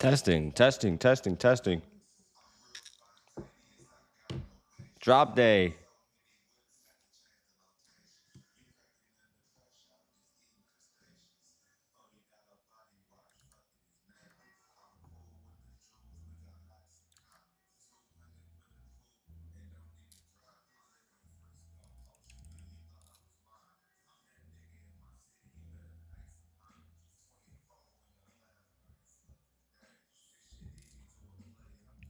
Testing, testing, testing, testing. Drop day.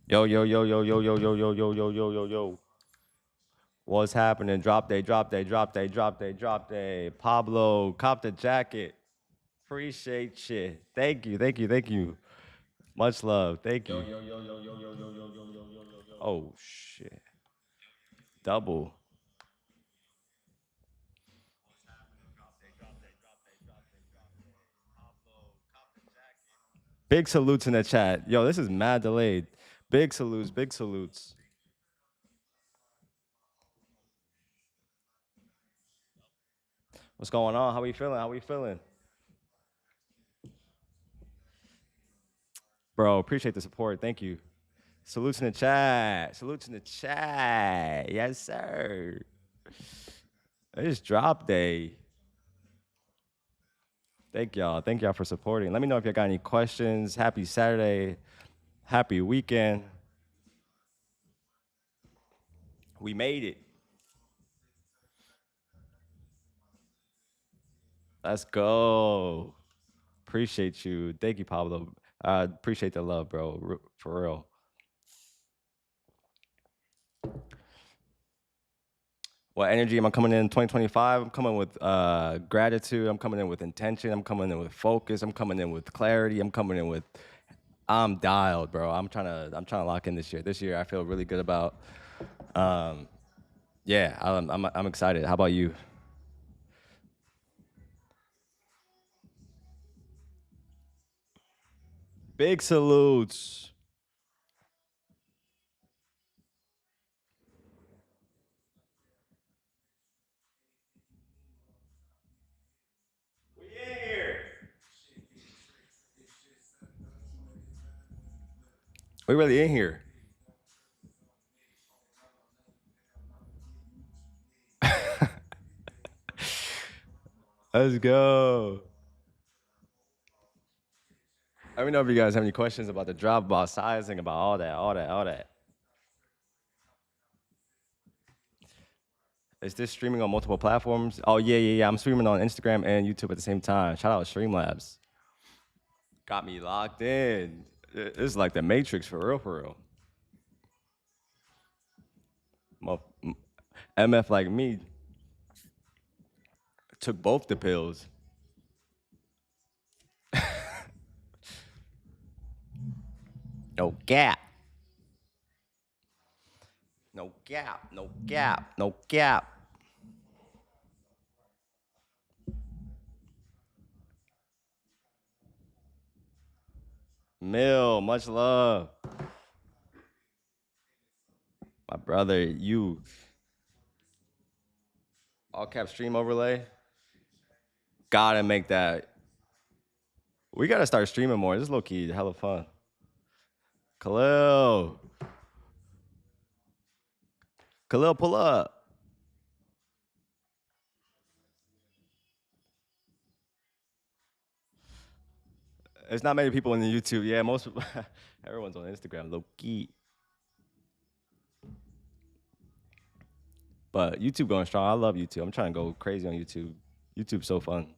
Yo, yo, yo, yo, yo, yo, yo, yo, yo, yo, yo, yo, yo. What's happening? Drop day, drop day, drop day, drop day, drop day. Pablo, cop the jacket. Appreciate you. Thank you, thank you, thank you. Much love. Thank you. Oh shit. Double. Big salutes in the chat. Yo, this is mad delayed. Big salutes, big salutes. What's going on? How we feeling? How we feeling? Bro, appreciate the support. Thank you. Salutes in the chat. Salutes in the chat. Yes, sir. It's drop day. Thank y'all. Thank y'all for supporting. Let me know if y'all got any questions. Happy Saturday. Happy weekend. We made it. Let's go. Appreciate you. Thank you, Pablo. Appreciate the love, bro. For real. What energy am I coming in 2025? I'm coming with gratitude. I'm coming in with intention. I'm coming in with focus. I'm coming in with clarity. I'm coming in with I'm dialed, bro. I'm trying to lock in this year. This year I feel really good about. Yeah, I'm excited. How about you? Big salutes. We really in here. Let's go. Let me know if you guys have any questions about the drop, about sizing, about all that, all that, all that. Is this streaming on multiple platforms? Oh yeah, yeah, yeah. I'm streaming on Instagram and YouTube at the same time. Shout out Streamlabs. Got me locked in. This is like the Matrix for real, for real. MF like me took both the pills. No gap. No gap. No gap. No gap. Mill, much love. My brother, you. All cap stream overlay. Gotta make that. We gotta start streaming more. This is low key, hella fun. Khalil. Khalil, pull up. There's not many people in the YouTube. Yeah, most everyone's on Instagram, low key. But YouTube going strong. I love YouTube. I'm trying to go crazy on YouTube. YouTube's so fun.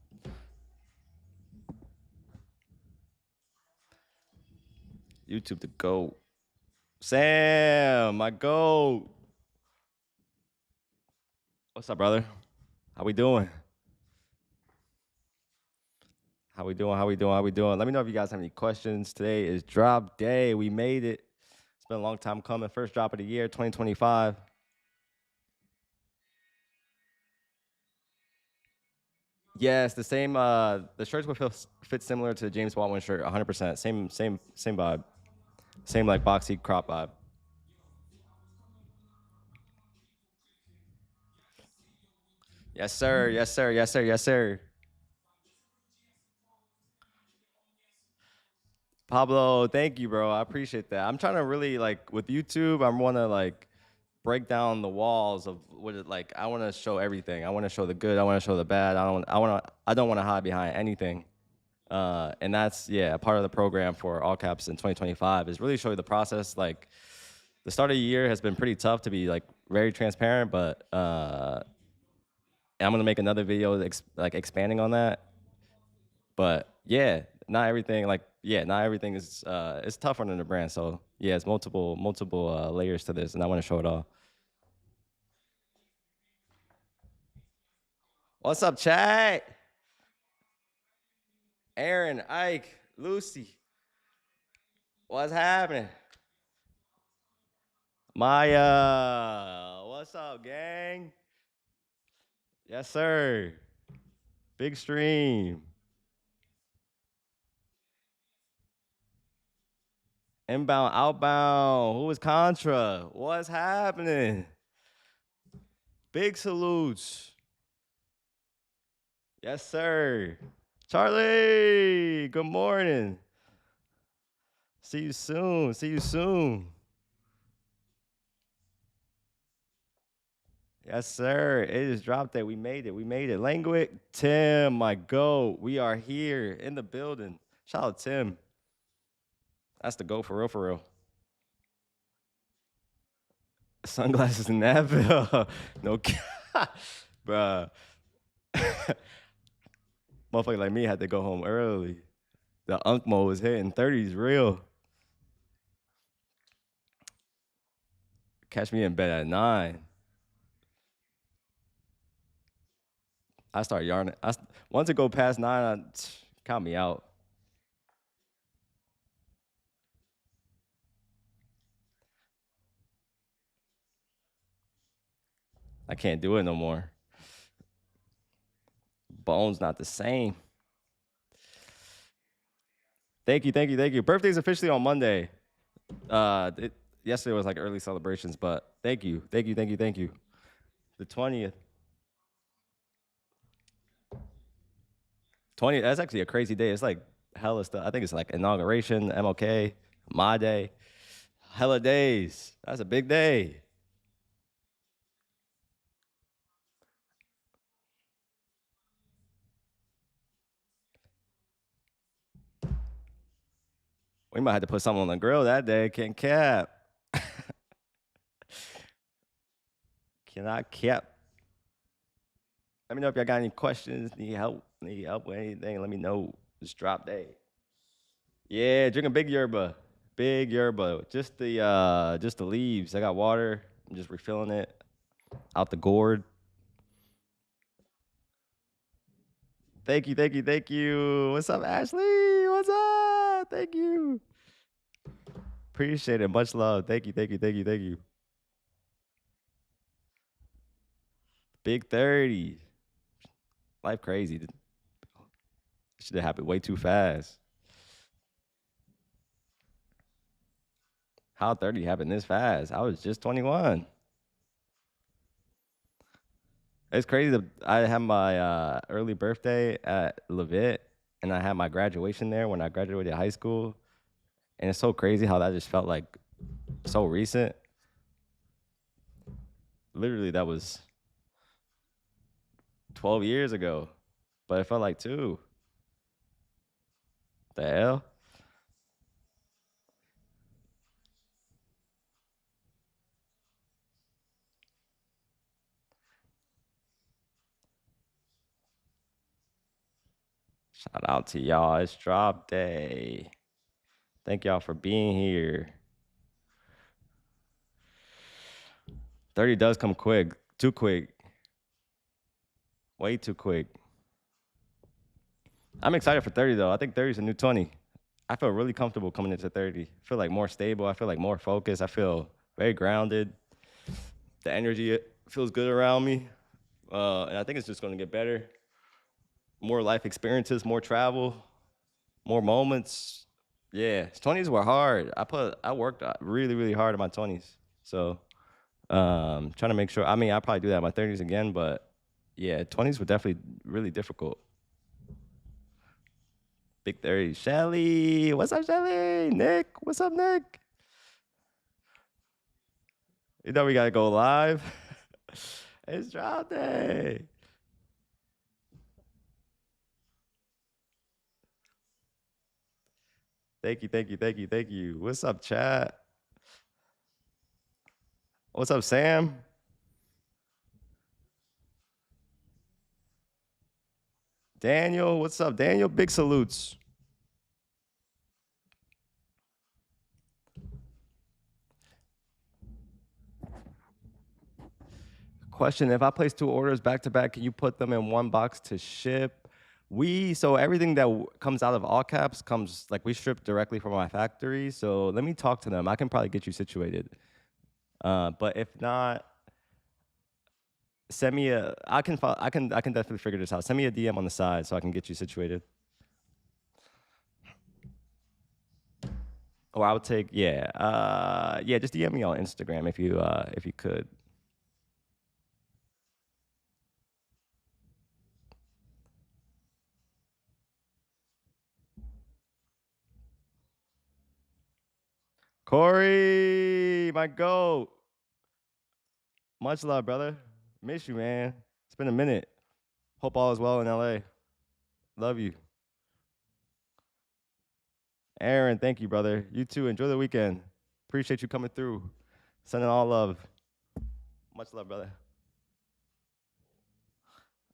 YouTube the GOAT. Sam, my GOAT. What's up, brother? How we doing? How we doing? How we doing? How we doing? Let me know if you guys have any questions. Today is drop day. We made it. It's been a long time coming. First drop of the year, 2025. Yes, the same. The shirts will fit similar to the James Baldwin shirt, 100%. Same vibe. Same like boxy crop vibe. Yes, sir. Yes, sir. Yes, sir. Yes, sir. Pablo, thank you, bro. I appreciate that. I'm trying to really like with YouTube. I want to like break down the walls of what it like. I want to show everything. I want to show the good. I want to show the bad. I don't want to hide behind anything. And that's yeah, a part of the program for All Caps in 2025 is really show you the process. Like the start of the year has been pretty tough to be like very transparent, but I'm gonna make another video like expanding on that. But yeah, not everything like yeah, not everything is it's tough running a brand. So yeah, it's multiple layers to this, and I want to show it all. What's up, chat? Aaron, Ike, Lucy. What's happening? Maya, what's up, gang? Yes, sir. Big stream. Inbound, outbound. Who is Contra? What's happening? Big salutes. Yes, sir. Charlie, good morning. See you soon. See you soon. Yes, sir. It is drop day. We made it. We made it. Language. Tim, my goat. We are here in the building. Shout out Tim. That's the goat for real, for real. Sunglasses in Nashville. No, bruh. Motherfucker like me had to go home early. The UNCMO was hitting 30s real. Catch me in bed at 9. I start yarning. Once it go past 9, count me out. I can't do it no more. Bone's not the same. Thank you, thank you, thank you. Birthday's officially on Monday. Yesterday was like early celebrations, but thank you, thank you, thank you, thank you. The 20th. 20th, that's actually a crazy day. It's like hella stuff. I think it's like inauguration, MLK, my day. Hella days. That's a big day. We might have to put something on the grill that day. Can't cap. Cannot cap. Let me know if y'all got any questions, need help with anything. Let me know. Just drop day. Yeah, drinking big yerba. Big yerba. Just the leaves. I got water. I'm just refilling it out the gourd. Thank you, thank you, thank you. What's up, Ashley? What's up? Thank you. Appreciate it. Much love. Thank you, thank you, thank you, thank you. Big 30. Life crazy. Should have happened way too fast. How 30 happened this fast? I was just 21. It's crazy that I had my early birthday at Levitt, and I had my graduation there when I graduated high school. And it's so crazy how that just felt like so recent. Literally, that was 12 years ago, but it felt like 2. The hell? Shout out to y'all. It's drop day. Thank y'all for being here. 30 does come quick. Too quick. Way too quick. I'm excited for 30 though. I think 30 is a new 20. I feel really comfortable coming into 30. I feel like more stable. I feel like more focused. I feel very grounded. The energy feels good around me. And I think it's just going to get better. More life experiences, more travel, more moments. Yeah, 20s were hard. I worked really, really hard in my 20s. So trying to make sure. I mean, I'll probably do that in my 30s again, but yeah, 20s were definitely really difficult. Big 30. Shelly. What's up, Shelly? Nick. What's up, Nick? You know we gotta go live. It's drop day. Thank you, thank you, thank you, thank you. What's up, chat? What's up, Sam? Daniel, what's up? Daniel, big salutes. Question, if I place 2 orders back to back, can you put them in one box to ship? So everything that comes out of all caps comes, like we ship directly from my factory. So let me talk to them. I can probably get you situated. But if not, send me I can definitely figure this out. Send me a DM on the side so I can get you situated. Or I would take, yeah, just DM me on Instagram if you could. Corey, my goat. Much love, brother. Miss you, man. It's been a minute. Hope all is well in LA. Love you. Aaron, thank you, brother. You too. Enjoy the weekend. Appreciate you coming through. Sending all love. Much love, brother.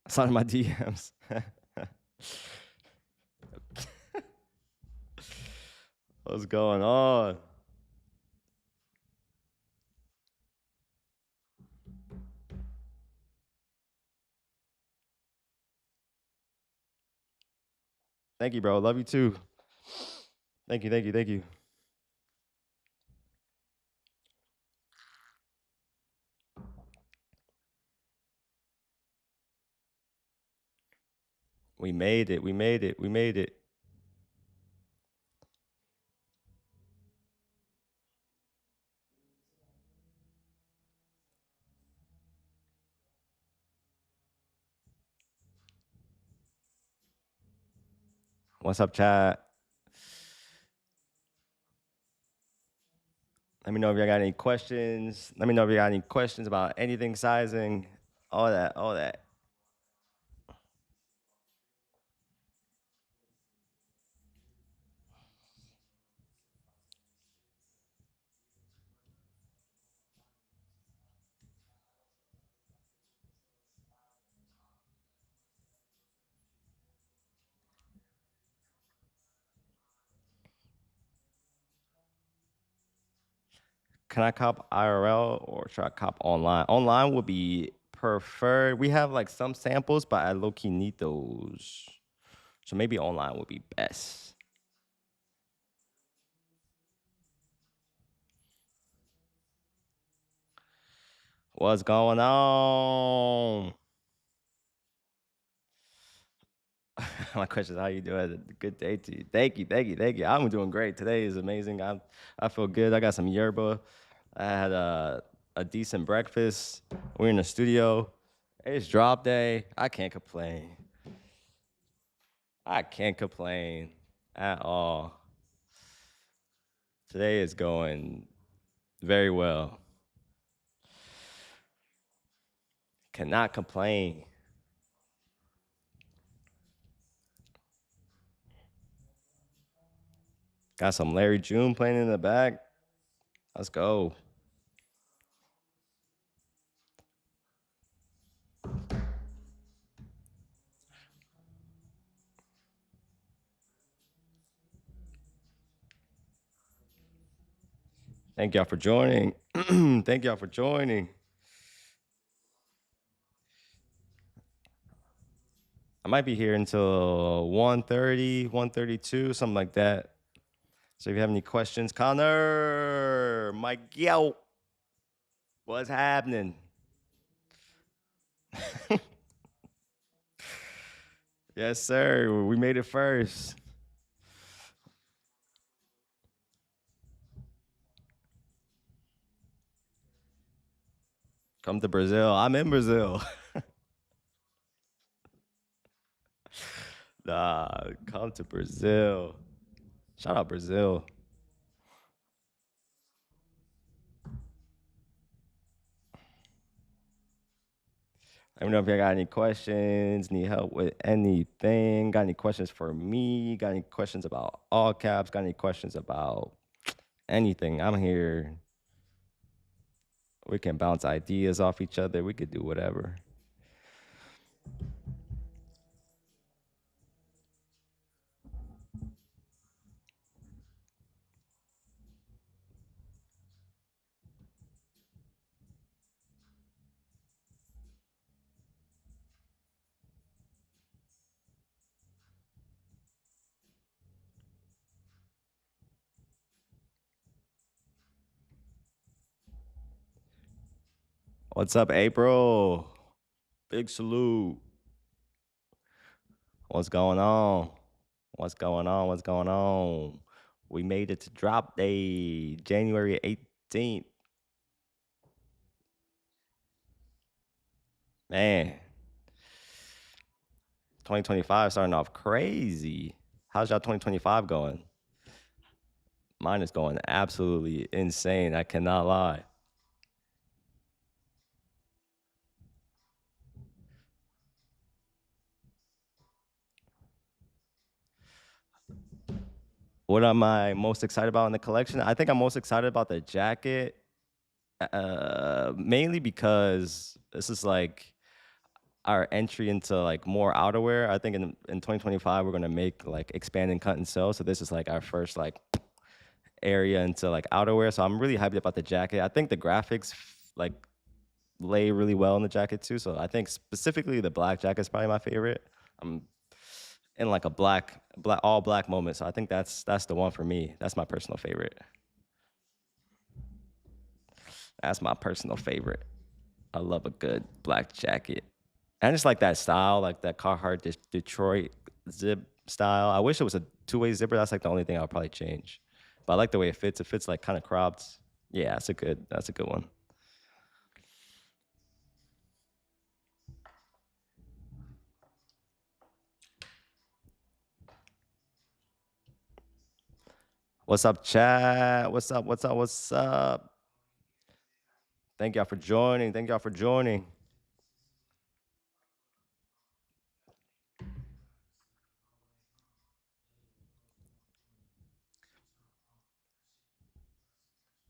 Sign my DMs. What's going on? Thank you, bro. Love you too. Thank you, thank you, thank you. We made it. We made it. We made it. What's up, chat? Let me know if you got any questions. Let me know if you got any questions about anything sizing, all that, all that. Can I cop IRL or should I cop online? Online would be preferred. We have like some samples, but I low key need those. So maybe online would be best. What's going on? My question is, how you doing? Good day to you. Thank you, thank you, thank you. I'm doing great. Today is amazing. I feel good. I got some yerba. I had a decent breakfast. We're in the studio. It's drop day. I can't complain. I can't complain at all. Today is going very well. Cannot complain. Got some Larry June playing in the back. Let's go. Thank y'all for joining. Thank y'all for joining. I might be here until 1:30, 1:32, something like that. So if you have any questions, Connor, Mike, yo, what's happening? Yes, sir. We made it first. Come to Brazil. I'm in Brazil. Nah, come to Brazil. Shout out Brazil. Let me know if you got any questions, need help with anything, got any questions for me, got any questions about all caps, got any questions about anything. I'm here. We can bounce ideas off each other. We could do whatever. What's up, April? Big salute. What's going on? What's going on? What's going on? We made it to drop day, January 18th. Man, 2025 starting off crazy. How's y'all 2025 going? Mine is going absolutely insane. I cannot lie. What am I most excited about in the collection? I think I'm most excited about the jacket, mainly because this is like our entry into like more outerwear. I think in 2025 we're gonna make like expand and cut and sew. So this is like our first like area into like outerwear. So I'm really hyped about the jacket. I think the graphics like lay really well in the jacket too. So I think specifically the black jacket is probably my favorite. I'm in like a black all black moment. So I think that's the one for me. That's my personal favorite. That's my personal favorite. I love a good black jacket. And I just like that style, like that Carhartt Detroit zip style. I wish it was a two-way zipper. That's like the only thing I'll probably change. But I like the way it fits. It fits like kind of cropped. Yeah, that's a good one. What's up, chat? What's up? What's up? What's up? Thank y'all for joining. Thank y'all for joining.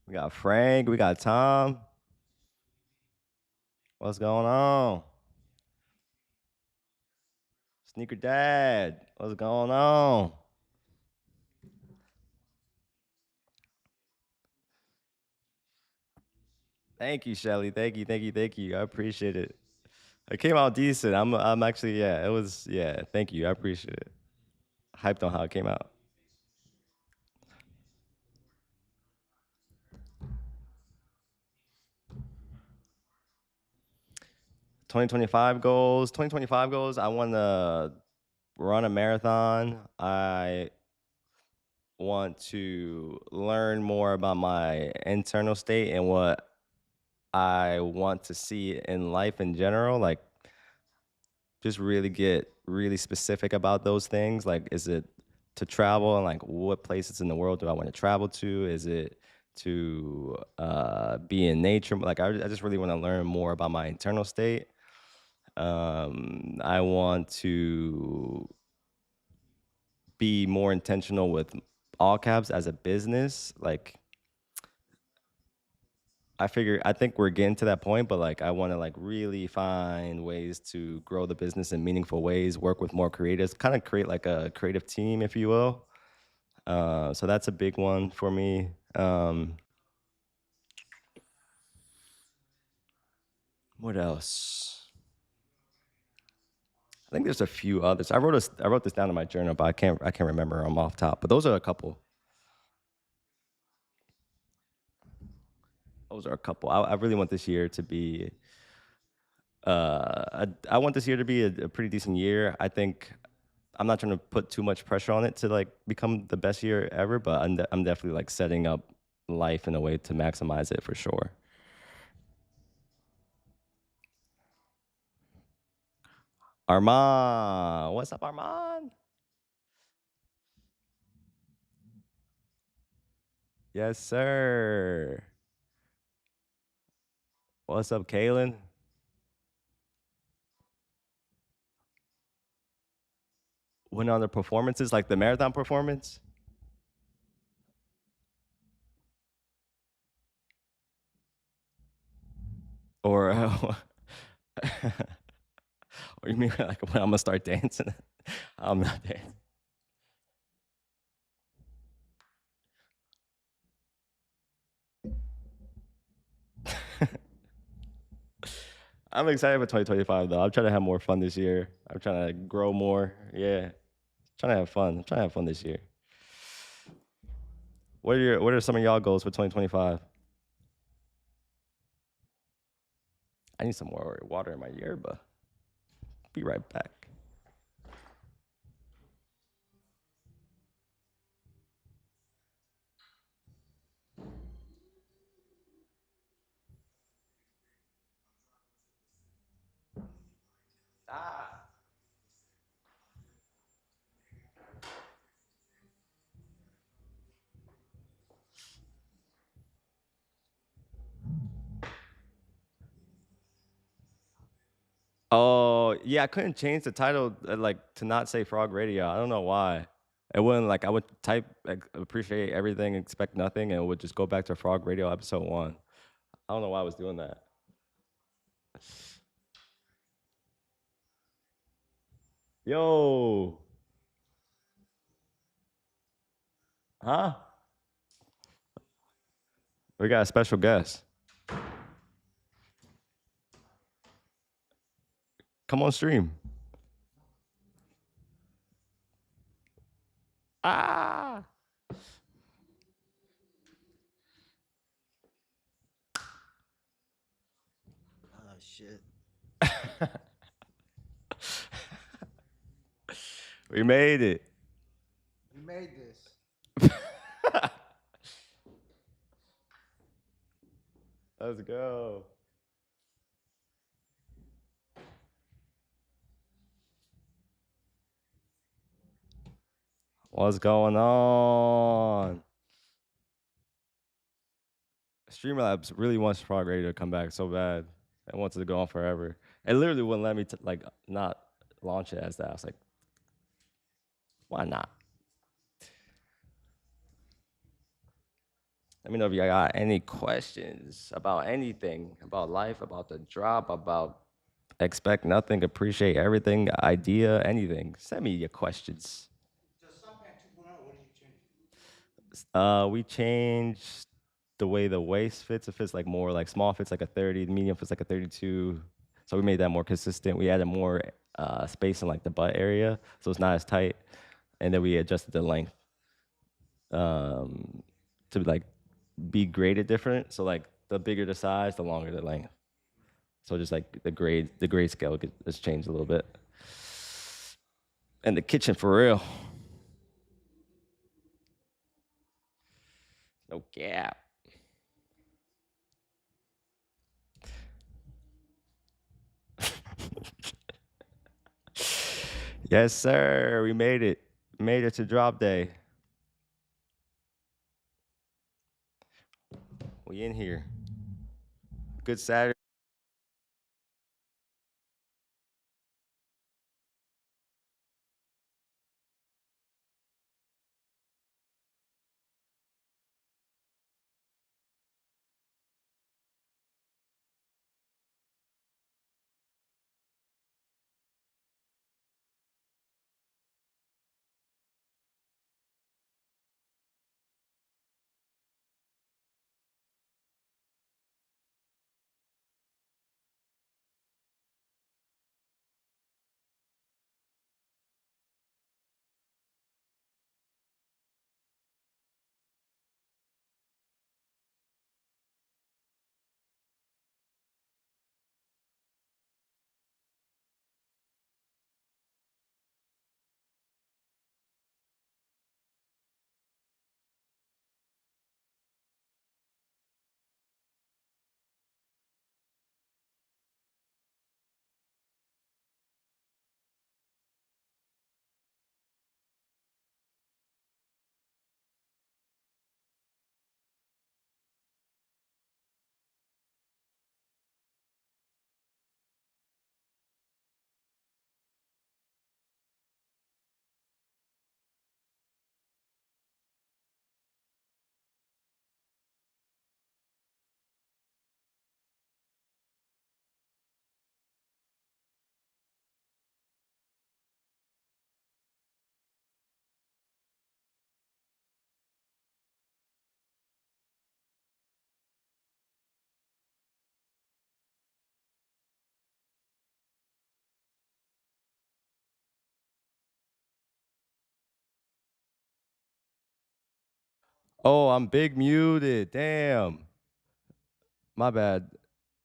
We got Frank. We got Tom. What's going on? Sneaker Dad. What's going on? Thank you, Shelly. Thank you. Thank you. Thank you. I appreciate it. It came out decent. I'm actually, yeah, it was, yeah, thank you. I appreciate it. Hyped on how it came out. 2025 goals. 2025 goals. I want to run a marathon. I want to learn more about my internal state and what I want to see in life in general. Like, just really get really specific about those things. Like, is it to travel and like what places in the world do I want to travel to? Is it to be in nature? Like, I just really want to learn more about my internal state. I want to be more intentional with all caps as a business. Like, I think we're getting to that point, but like I want to like really find ways to grow the business in meaningful ways, work with more creatives, kind of create like a creative team, if you will. So that's a big one for me. What else? I think there's a few others. I wrote this down in my journal, but I can't remember them off top. But those are a couple. Those are a couple. I really want this year to be I want this year to be a pretty decent year. I think I'm not trying to put too much pressure on it to like become the best year ever, but I'm definitely like setting up life in a way to maximize it for sure. Armand, what's up, Armand? Yes, sir. What's up, Kalen? Went on the performances, like the marathon performance? Or, or you mean like when I'm gonna start dancing? I'm not dancing. I'm excited for 2025 though. I'm trying to have more fun this year. I'm trying to grow more. Yeah, trying to have fun. I'm trying to have fun this year. What are some of y'all goals for 2025? I need some more water in my yerba. Be right back. Ah. Oh yeah, I couldn't change the title like to not say Frog Radio. I don't know why. It wouldn't like I would type like, appreciate everything, expect nothing, and it would just go back to Frog Radio episode 1. I don't know why I was doing that. Yo, huh? We got a special guest. Come on stream. Ah. Oh shit. We made it. We made this. Let's go. What's going on? Streamlabs really wants Frog Radio to come back so bad. It wants it to go on forever. It literally wouldn't let me like not launch it as that. I was like, why not? Let me know if you got any questions about anything, about life, about the drop, about expect nothing, appreciate everything, idea, anything. Send me your questions. Just Sunpan 2.0, what did you change? We changed the way the waist fits. It fits like more like small fits like a 30, the medium fits like a 32. So we made that more consistent. We added more space in like the butt area, so it's not as tight. And then we adjusted the length to like be graded different. So like the bigger the size, the longer the length. So just like the grade scale has changed a little bit. And the kitchen for real. No gap. Yes, sir. We made it. Made it to drop day. We in here. Good Saturday. Oh, I'm big muted. Damn. My bad.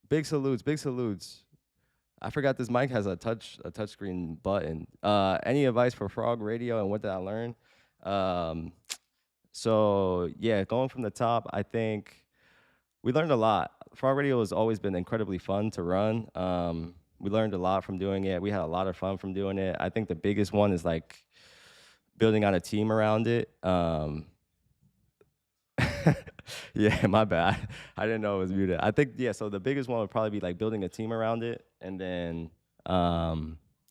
Big salutes, big salutes. I forgot this mic has a touchscreen button. Any advice for Frog Radio and what did I learn? Um, so yeah, going from the top, I think we learned a lot. Frog Radio has always been incredibly fun to run. We learned a lot from doing it. We had a lot of fun from doing it. I think the biggest one is like building out a team around it. Yeah, my bad. I didn't know it was muted. I think yeah. So the biggest one would probably be like building a team around it, and then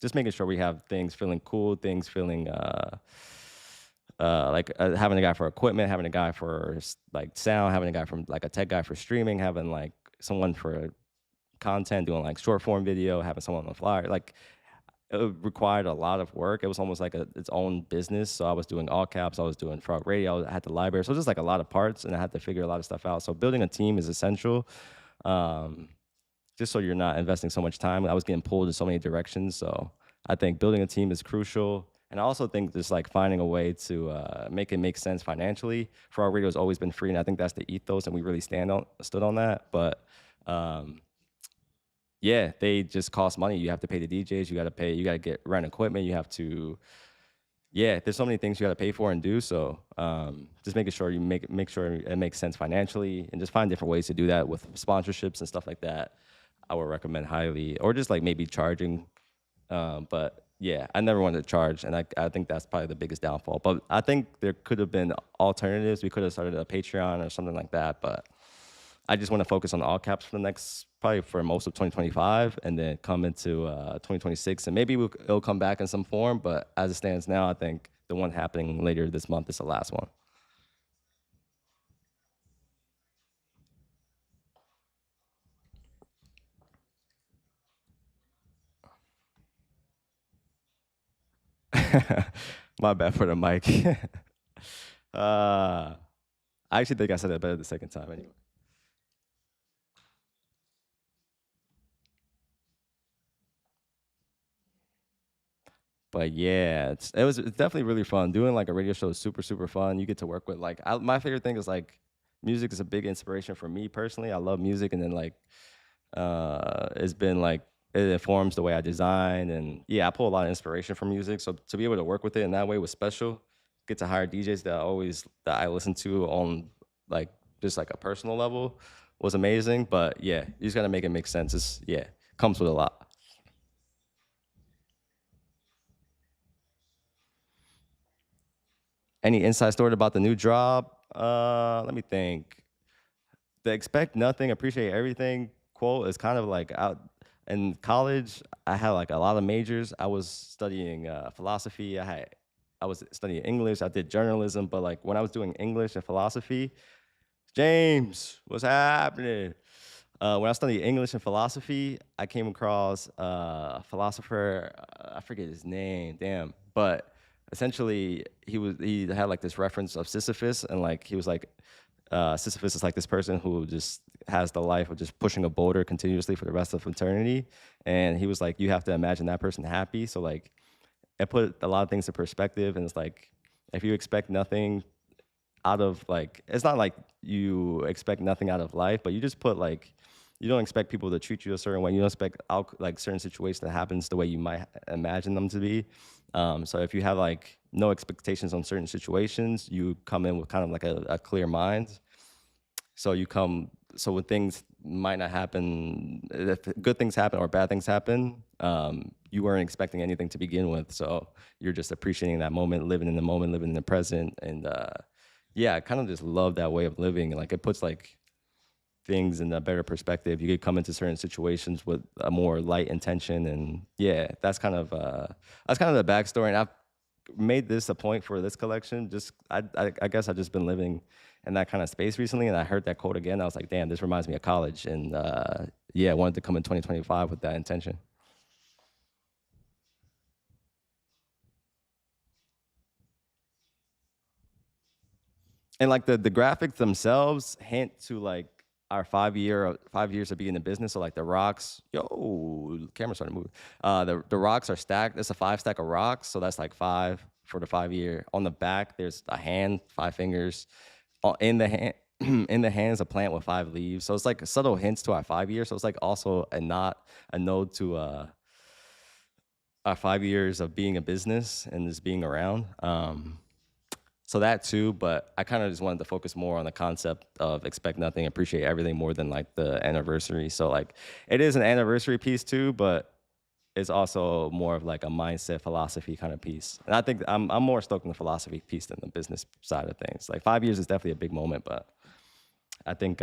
just making sure we have things feeling cool, things feeling like having a guy for equipment, having a guy for like sound, having a guy from like a tech guy for streaming, having like someone for content, doing like short form video, having someone on the flyer. Like it required a lot of work. It was almost like its own business. So I was doing all caps, I was doing Frog Radio, I had the library. So it was just like a lot of parts, and I had to figure a lot of stuff out. So building a team is essential. Just so you're not investing so much time. I was getting pulled in so many directions. So I think building a team is crucial. And I also think just like finding a way to make it make sense financially. Frog Radio has always been free, and I think that's the ethos, and we really stood on that. But yeah, they just cost money. You have to pay the DJs. You got to get rent equipment. You have to, yeah. There's so many things you got to pay for and do. So just making sure you make sure it makes sense financially, and just find different ways to do that with sponsorships and stuff like that. I would recommend highly, or just like maybe charging. But yeah, I never wanted to charge, and I think that's probably the biggest downfall. But I think there could have been alternatives. We could have started a Patreon or something like that. But I just want to focus on all caps for the next, probably for most of 2025, and then come into 2026, and maybe it'll come back in some form. But as it stands now, I think the one happening later this month is the last one. My bad for the mic. I actually think I said it better the second time anyway. But yeah, it's definitely really fun. Doing like a radio show is super fun. You get to work with like my favorite thing is like music is a big inspiration for me personally. I love music, and then like it's been like it informs the way I design, and yeah, I pull a lot of inspiration from music. So to be able to work with it in that way was special. Get to hire DJs that I listen to on like just like a personal level was amazing. But yeah, you just gotta make it make sense. It's yeah, comes with a lot. Any inside story about the new drop? Let me think. The expect nothing, appreciate everything quote is kind of like out in college. I had like a lot of majors. I was studying philosophy. I was studying English. I did journalism, but like when I was doing English and philosophy, James, what's happening? When I studied English and philosophy, I came across a philosopher. I forget his name, damn. But essentially, he had like this reference of Sisyphus, and like he was like, Sisyphus is like this person who just has the life of just pushing a boulder continuously for the rest of eternity. And he was like, you have to imagine that person happy. So like, it put a lot of things in perspective, and it's like, if you expect nothing out of like, it's not like you expect nothing out of life, but you just put like, you don't expect people to treat you a certain way. You don't expect like certain situations that happens the way you might imagine them to be. So if you have like no expectations on certain situations, you come in with kind of like a clear mind. So so when things might not happen, if good things happen or bad things happen, you weren't expecting anything to begin with. So you're just appreciating that moment, living in the moment, living in the present. And yeah, I kind of just love that way of living. Like it puts like things in a better perspective. You could come into certain situations with a more light intention, and yeah, that's kind of the backstory. And I've made this a point for this collection. Just I guess I've just been living in that kind of space recently, and I heard that quote again. I was like, damn, this reminds me of college, and yeah, I wanted to come in 2025 with that intention. And like the graphics themselves hint to like our 5 years of being in business. So like the rocks, yo, camera started moving. The rocks are stacked. It's a 5 stack of rocks, so that's like five for the 5 year. On the back, there's a hand, five fingers. in the hand. In the hands, a plant with 5 leaves. So it's like subtle hints to our 5 years. So it's like also a node to our 5 years of being a business and just being around. So that too, but I kind of just wanted to focus more on the concept of expect nothing, appreciate everything more than like the anniversary. So like it is an anniversary piece too, but it's also more of like a mindset philosophy kind of piece. And I think I'm more stoked on the philosophy piece than the business side of things. Like 5 years is definitely a big moment, but I think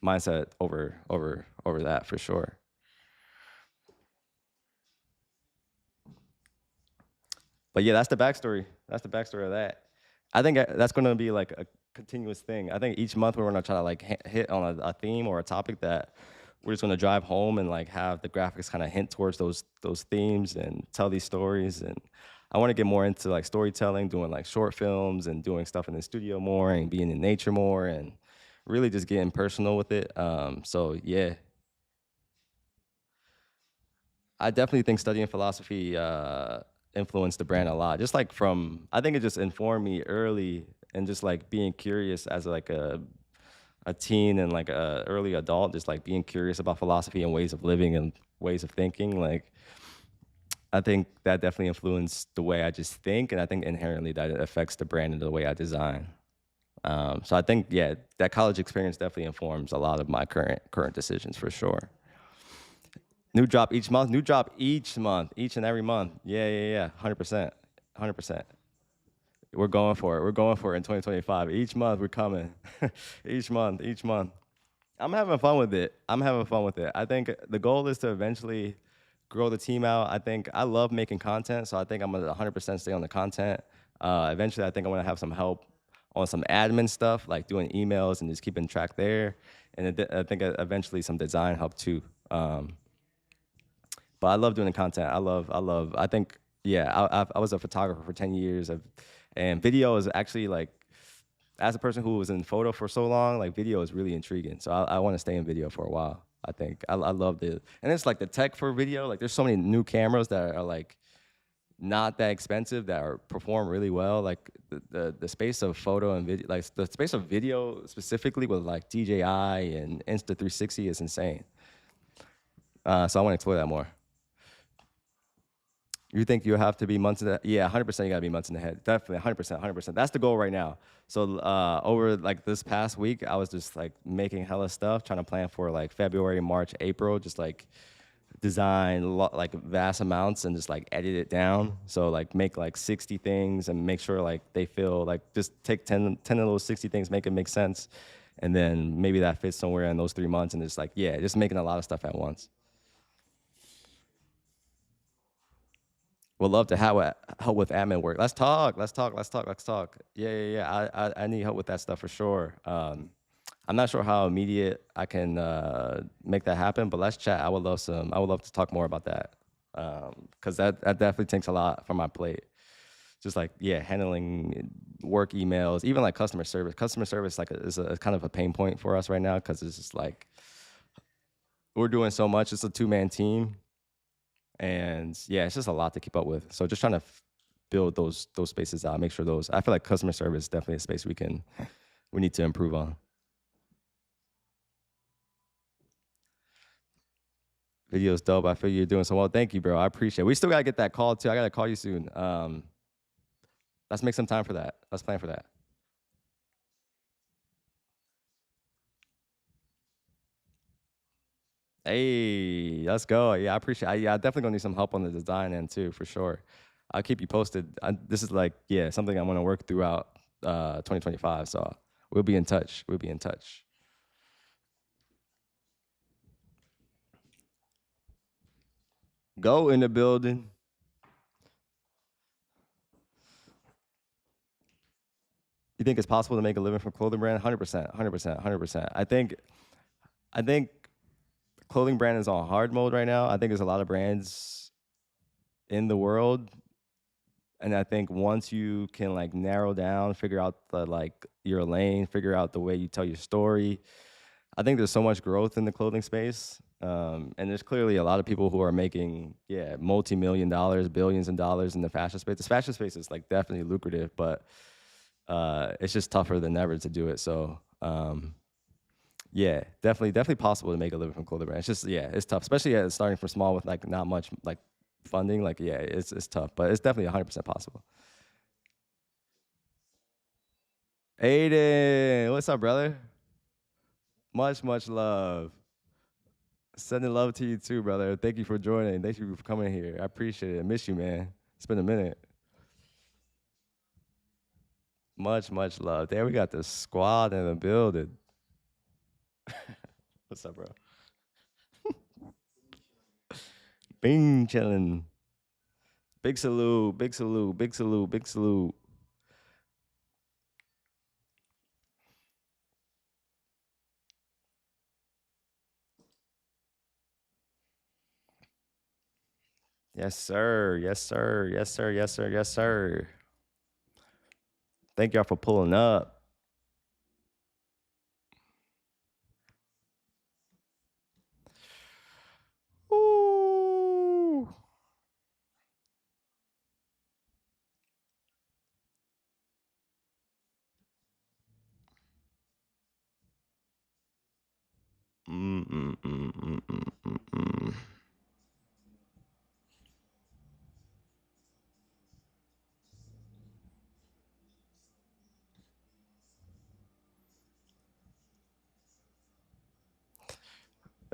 mindset over that for sure. But yeah, that's the backstory. That's the backstory of that. I think that's going to be like a continuous thing. I think each month we're going to try to like hit on a theme or a topic that we're just going to drive home and like have the graphics kind of hint towards those themes and tell these stories. And I want to get more into like storytelling, doing like short films and doing stuff in the studio more and being in nature more and really just getting personal with it. So yeah, I definitely think studying philosophy influenced the brand a lot. Just like from, I think it just informed me early and just like being curious as like a teen and like a early adult, just like being curious about philosophy and ways of living and ways of thinking. Like I think that definitely influenced the way I just think, and I think inherently that it affects the brand and the way I design. So I think yeah, that college experience definitely informs a lot of my current decisions for sure. New drop each month. New drop each month, each and every month. Yeah, yeah, yeah. 100%. 100%. We're going for it. We're going for it in 2025. Each month we're coming. Each month, each month. I'm having fun with it. I'm having fun with it. I think the goal is to eventually grow the team out. I think I love making content, so I think I'm gonna 100% stay on the content. Eventually, I think I'm gonna have some help on some admin stuff, like doing emails and just keeping track there. And I think eventually some design help too. But I love doing the content. I think, yeah, I was a photographer for 10 years and video is actually like, as a person who was in photo for so long, like video is really intriguing. So I want to stay in video for a while. I think I love and it's like the tech for video. Like there's so many new cameras that are like not that expensive that perform really well. Like the space of photo and video, like the space of video specifically with like DJI and Insta360 is insane. So I want to explore that more. You think you have to be months in the yeah, 100% you gotta be months in the head. Definitely 100%, 100%. That's the goal right now. So over like this past week, I was just like making hella stuff, trying to plan for like February, March, April, just like design like vast amounts and just like edit it down. So like make like 60 things and make sure like they feel like just take 10 of those 60 things, make it make sense. And then maybe that fits somewhere in those 3 months and just like, yeah, just making a lot of stuff at once. Would love to help with admin work. Let's talk. Let's talk. Let's talk. Let's talk. Yeah, yeah, yeah. I need help with that stuff for sure. I'm not sure how immediate I can make that happen, but let's chat. I would love to talk more about that because that definitely takes a lot from my plate. Just like yeah, handling work emails, even like customer service. Customer service like is a kind of a pain point for us right now because it's just like we're doing so much. It's a two-man team. And yeah, it's just a lot to keep up with. So just trying to build those spaces out, make sure those. I feel like customer service is definitely a space we need to improve on. Video's dope. I feel you're doing so well. Thank you, bro. I appreciate it. We still gotta get that call too. I gotta call you soon. Let's make some time for that. Let's plan for that. Hey, let's go. Yeah, I appreciate. Yeah, I definitely gonna need some help on the design end too, for sure. I'll keep you posted. This is like yeah, something I want to work throughout 2025. So we'll be in touch. We'll be in touch. Go in the building. You think it's possible to make a living from clothing brand? 100%, 100%, 100%. I think clothing brand is on hard mode right now. I think there's a lot of brands in the world, and I think once you can like narrow down, figure out the like your lane, figure out the way you tell your story, I think there's so much growth in the clothing space. And there's clearly a lot of people who are making, yeah, multi-million dollars, billions of dollars in the fashion space. The fashion space is like definitely lucrative, but it's just tougher than ever to do it. So yeah, definitely possible to make a living from clothing brand. It's just yeah, it's tough, especially starting from small with like not much like funding. Like yeah, it's tough, but it's definitely 100% possible. Aiden, what's up, brother? Much love. Sending love to you too, brother. Thank you for joining. Thank you for coming here. I appreciate it. I miss you, man. It's been a minute. Much love. There we got the squad in the building. What's up, bro? Bing chillin'. Big salute, big salute, big salute, big salute. Yes, sir. Yes, sir. Yes, sir. Yes, sir. Yes, sir. Thank y'all for pulling up. Ooh. Mm, mm, mm, mm, mm, mm, mm.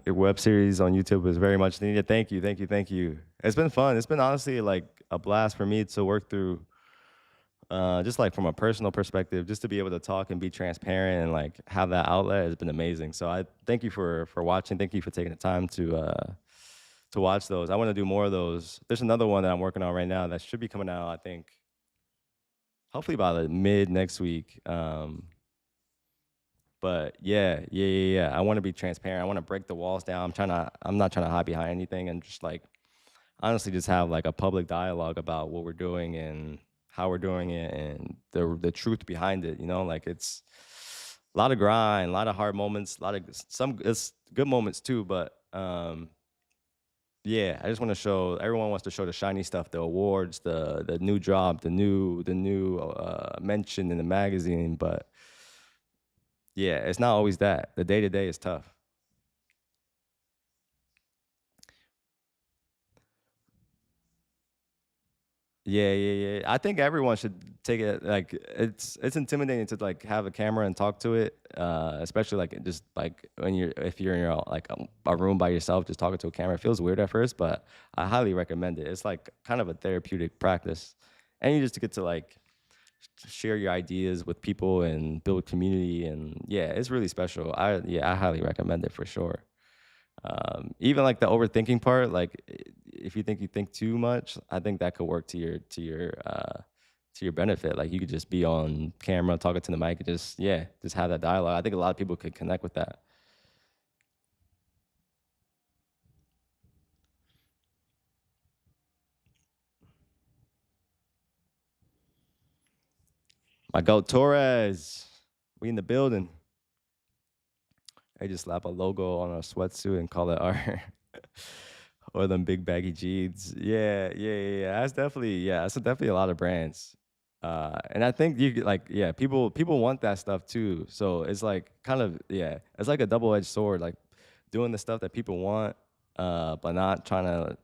A web series on YouTube is very much needed. Thank you, thank you, thank you. It's been fun. It's been honestly like a blast for me to work through, just like from a personal perspective, just to be able to talk and be transparent and like have that outlet has been amazing. So I thank you for watching. Thank you for taking the time to watch those. I want to do more of those. There's another one that I'm working on right now that should be coming out. I think hopefully by the mid next week. But yeah. I want to be transparent. I want to break the walls down. I'm not trying to hide behind anything and just like honestly just have like a public dialogue about what we're doing and how we're doing it and the truth behind it. You know, like it's a lot of grind, a lot of hard moments, a lot of some it's good moments too. But yeah, I just want to show. Everyone wants to show the shiny stuff, the awards, the new job, the new mention in the magazine. But yeah, it's not always that. The day to day is tough. Yeah. I think everyone should take it. Like it's intimidating to like have a camera and talk to it, especially like just like when you're if you're in your like a room by yourself, just talking to a camera. It feels weird at first, but I highly recommend it. It's like kind of a therapeutic practice, and you just get to like share your ideas with people and build community. And yeah, it's really special. I highly recommend it for sure. Even like the overthinking part, like if you think too much, I think that could work to your benefit. Like you could just be on camera talking to the mic and just have that dialogue. I think a lot of people could connect with that. My goat Torres, we in the building. I just slap a logo on a sweatsuit and call it art. Or them big baggy jeans. Yeah. That's definitely a lot of brands. And I think you like people want that stuff too. So it's like kind of it's like a double-edged sword, like doing the stuff that people want, but not trying to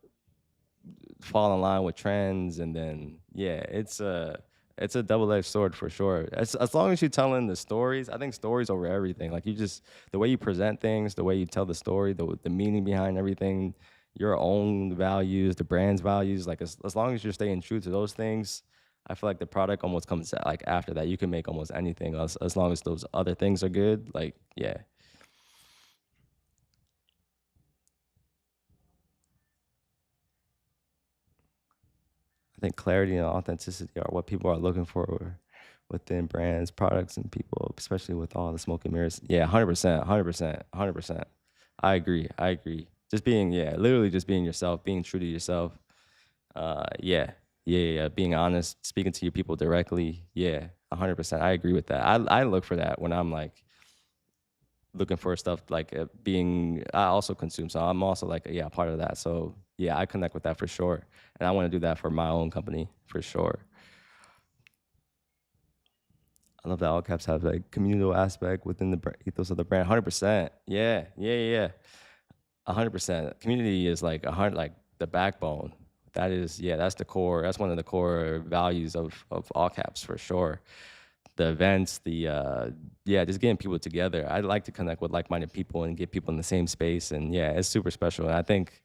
fall in line with trends. And then it's a double-edged sword for sure. As long as you're telling the stories, I think stories over everything. Like you just the way you present things, the way you tell the story, the meaning behind everything, your own values, the brand's values. Like as long as you're staying true to those things, I feel like the product almost comes like after that. You can make almost anything as long as those other things are good. Like yeah. I think clarity and authenticity are what people are looking for within brands, products, and people, especially with all the smoke and mirrors. Yeah, 100%, 100%, 100%. I agree. Just being, literally just being yourself, being true to yourself. Yeah. Being honest, speaking to your people directly. Yeah, 100%. I agree with that. I look for that when I'm like looking for stuff like being I also consume, so I'm also like part of that. So yeah, I connect with that for sure, and I want to do that for my own company for sure. I love that all caps have like communal aspect within the ethos of the brand. 100%. Yeah, yeah, yeah. 100%. Community is like like the backbone. That is, yeah, that's the core. That's one of the core values of all caps for sure. The events, yeah, just getting people together. I like to connect with like-minded people and get people in the same space, and yeah, it's super special. And I think,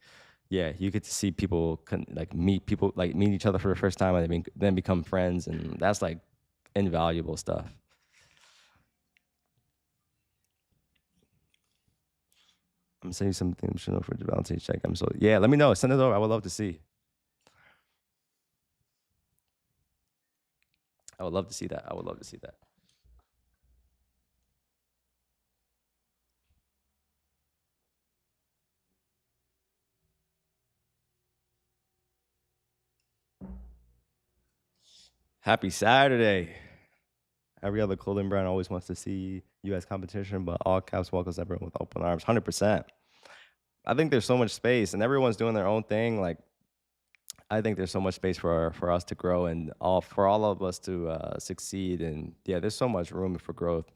yeah, you get to see people like meet people, like meet each other for the first time, and then become friends, and that's like invaluable stuff. I'm sending you something I'm sure for the Valentine's check. I'm so yeah. Let me know. Send it over. I would love to see. I would love to see that. I would love to see that. Happy Saturday. Every other clothing brand always wants to see you as competition, but all caps welcomes everyone with open arms. 100%. I think there's so much space, and everyone's doing their own thing. Like, I think there's so much space for us to grow and for all of us to succeed. And yeah, there's so much room for growth.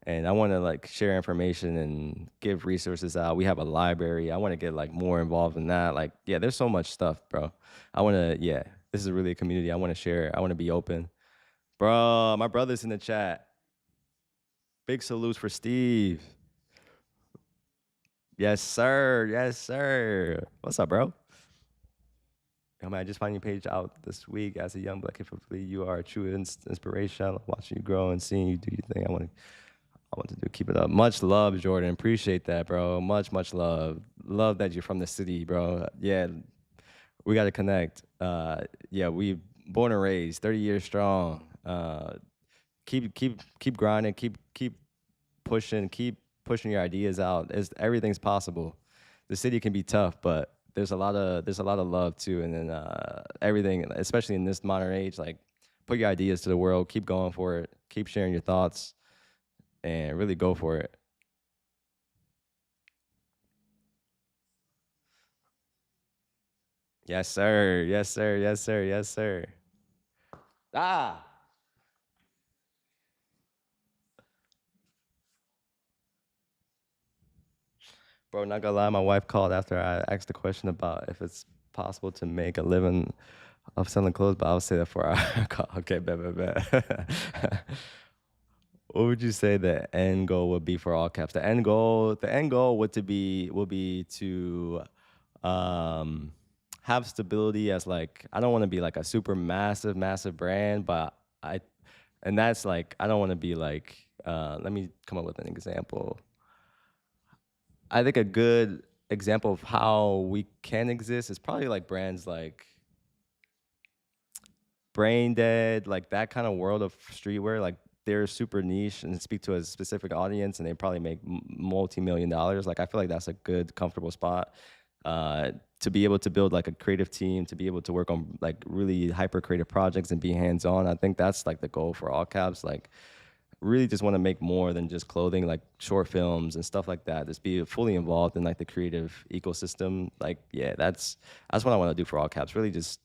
And I want to like share information and give resources out. We have a library. I want to get like more involved in that. Like, yeah, there's so much stuff, bro. I want to, yeah, this is really a community. I want to share. I want to be open. Bro, my brother's in the chat. Big salutes for Steve. Yes, sir. Yes, sir. What's up, bro? Yo, man, I just found your page out this week as a young black kid from Philly. You are a true inspiration. I love watching you grow and seeing you do your thing. I want to do keep it up. Much love, Jordan. Appreciate that, bro. Much love. Love that you're from the city, bro. Yeah, we got to connect. Yeah, we born and raised, 30 years strong. Keep grinding. Keep pushing your ideas out. Everything's possible. The city can be tough, but there's a lot of love too, and then everything, especially in this modern age, like put your ideas to the world. Keep going for it. Keep sharing your thoughts, and really go for it. Yes, sir. Yes, sir. Yes, sir. Yes, sir. Ah, bro, not gonna lie, my wife called after I asked the question about if it's possible to make a living of selling clothes, but I'll say that for our call. Okay, bet. What would you say the end goal would be for all caps? The end goal would be to um have stability as like I don't want to be like a super massive brand, but I and that's like I don't want to be like let me come up with an example. I think a good example of how we can exist is probably like brands like Brain Dead, like that kind of world of streetwear, like they're super niche and speak to a specific audience, and they probably make multi-million dollars. Like I feel like that's a good, comfortable spot to be able to build like a creative team, to be able to work on like really hyper creative projects and be hands-on. I think that's like the goal for all caps. Like really just want to make more than just clothing, like short films and stuff like that. Just be fully involved in like the creative ecosystem. Like yeah, that's what I want to do for all caps. Really just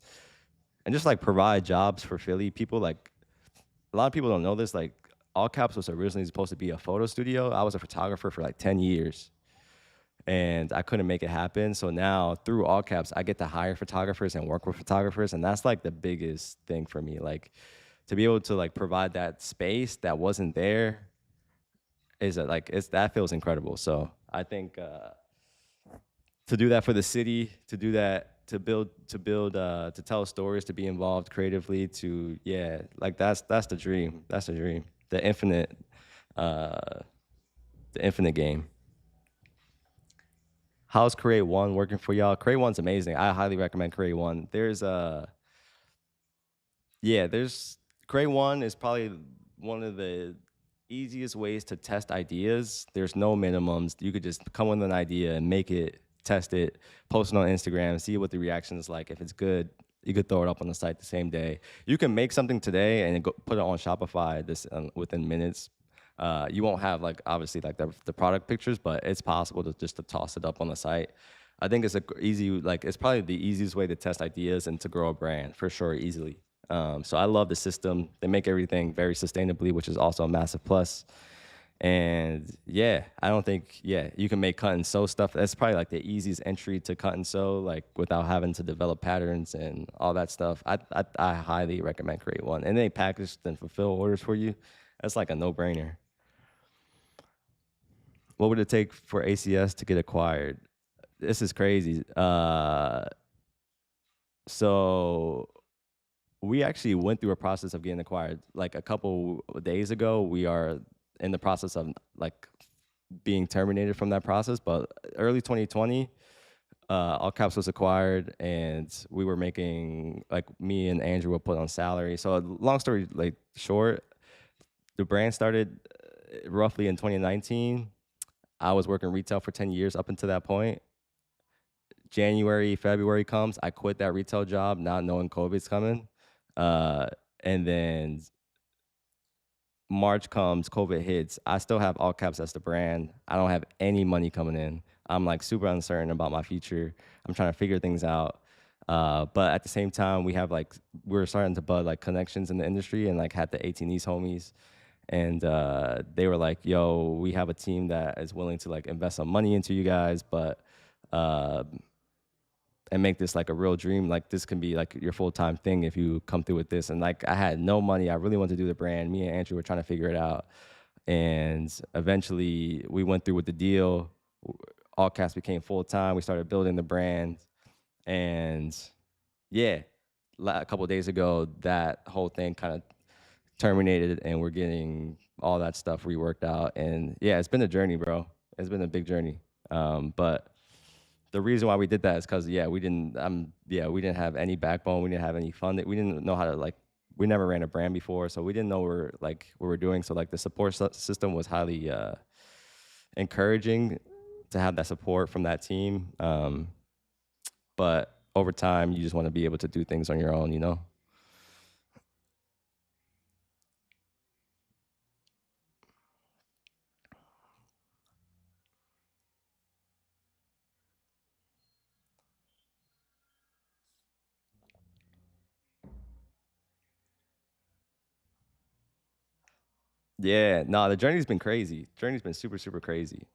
like provide jobs for Philly people. Like a lot of people don't know this. Like All Caps was originally supposed to be a photo studio. I was a photographer for like 10 years and I couldn't make it happen. So now through All Caps, I get to hire photographers and work with photographers. And that's like the biggest thing for me. Like to be able to like provide that space that wasn't there is like, that feels incredible. So I think to do that for the city, to do that, to tell stories, to be involved creatively, to yeah, like that's the dream. That's the dream. Uh, the infinite game. How's Create One working for y'all? Create One's amazing. I highly recommend Create One. There's Create One is probably one of the easiest ways to test ideas. There's no minimums. You could just come with an idea and make it, test it, post it on Instagram, see what the reaction is like. If it's good, you could throw it up on the site the same day. You can make something today and put it on Shopify within minutes. You won't have like obviously like the product pictures, but it's possible to just to toss it up on the site. I think it's it's probably the easiest way to test ideas and to grow a brand for sure, easily. So I love the system. They make everything very sustainably, which is also a massive plus. And yeah, I don't think, yeah, you can make cut and sew stuff. That's probably like the easiest entry to cut and sew, like without having to develop patterns and all that stuff. I highly recommend Create One. And they package and fulfill orders for you. That's like a no brainer. What would it take for ACS to get acquired? This is crazy. So we actually went through a process of getting acquired. Like a couple of days ago, we are in the process of like being terminated from that process. But early 2020, All Caps was acquired, and we were making, like, me and Andrew were put on salary. So long story like short, the brand started roughly in 2019. I was working retail for 10 years up until that point. January, February comes, I quit that retail job, not knowing COVID's coming. And then March comes, COVID hits. I still have All Caps as the brand. I don't have any money coming in. I'm like super uncertain about my future. I'm trying to figure things out. But at the same time, we're starting to bud like connections in the industry, and like had the 18 East homies. And they were like, yo, we have a team that is willing to like invest some money into you guys, but and make this like a real dream. Like this can be like your full-time thing if you come through with this. And like I had no money. I really wanted to do the brand. Me and Andrew were trying to figure it out. And eventually we went through with the deal. All Caps became full-time. We started building the brand. And yeah, a couple of days ago, that whole thing kind of terminated, and we're getting all that stuff reworked out. And yeah, it's been a journey, bro. It's been a big journey. But the reason why we did that is because we didn't have any backbone. We didn't have any funding. We didn't know how to like. We never ran a brand before, so we didn't know what we were doing. So like the support system was highly encouraging to have that support from that team. But over time, you just want to be able to do things on your own, you know. Yeah, no, the journey's been crazy. Journey's been super, super crazy.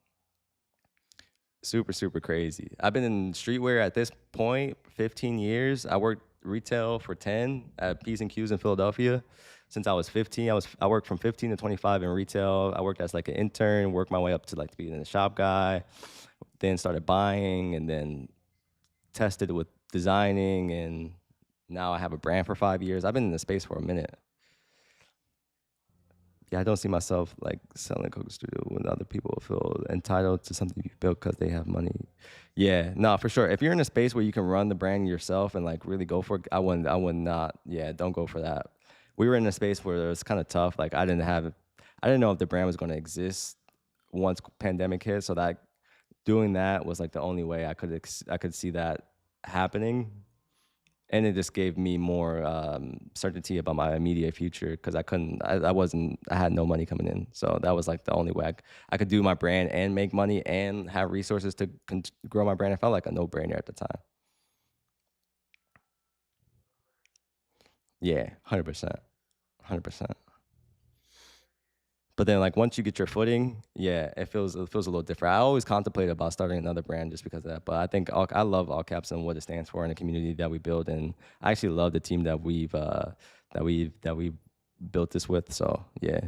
Super, super crazy. I've been in streetwear at this point 15 years. I worked retail for 10 at P's and Q's in Philadelphia. Since I was 15, I worked from 15 to 25 in retail. I worked as like an intern, worked my way up to like being a shop guy, then started buying, and then tested with designing, and now I have a brand for 5 years. I've been in the space for a minute. Yeah, I don't see myself like selling Coca Studio when other people feel entitled to something you built because they have money. Yeah, no, for sure. If you're in a space where you can run the brand yourself and like really go for it, I would not. Yeah, don't go for that. We were in a space where it was kind of tough. Like I didn't know if the brand was going to exist once pandemic hit. So that doing that was like the only way I could see that happening, and it just gave me more certainty about my immediate future because I had no money coming in. So that was like the only way I could do my brand and make money and have resources to grow my brand. It felt like a no-brainer at the time. Yeah, 100%. 100%. But then like once you get your footing, yeah, it feels a little different. I always contemplated about starting another brand just because of that. But I think I love All Caps and what it stands for and the community that we build, and I actually love the team that we built this with. So yeah,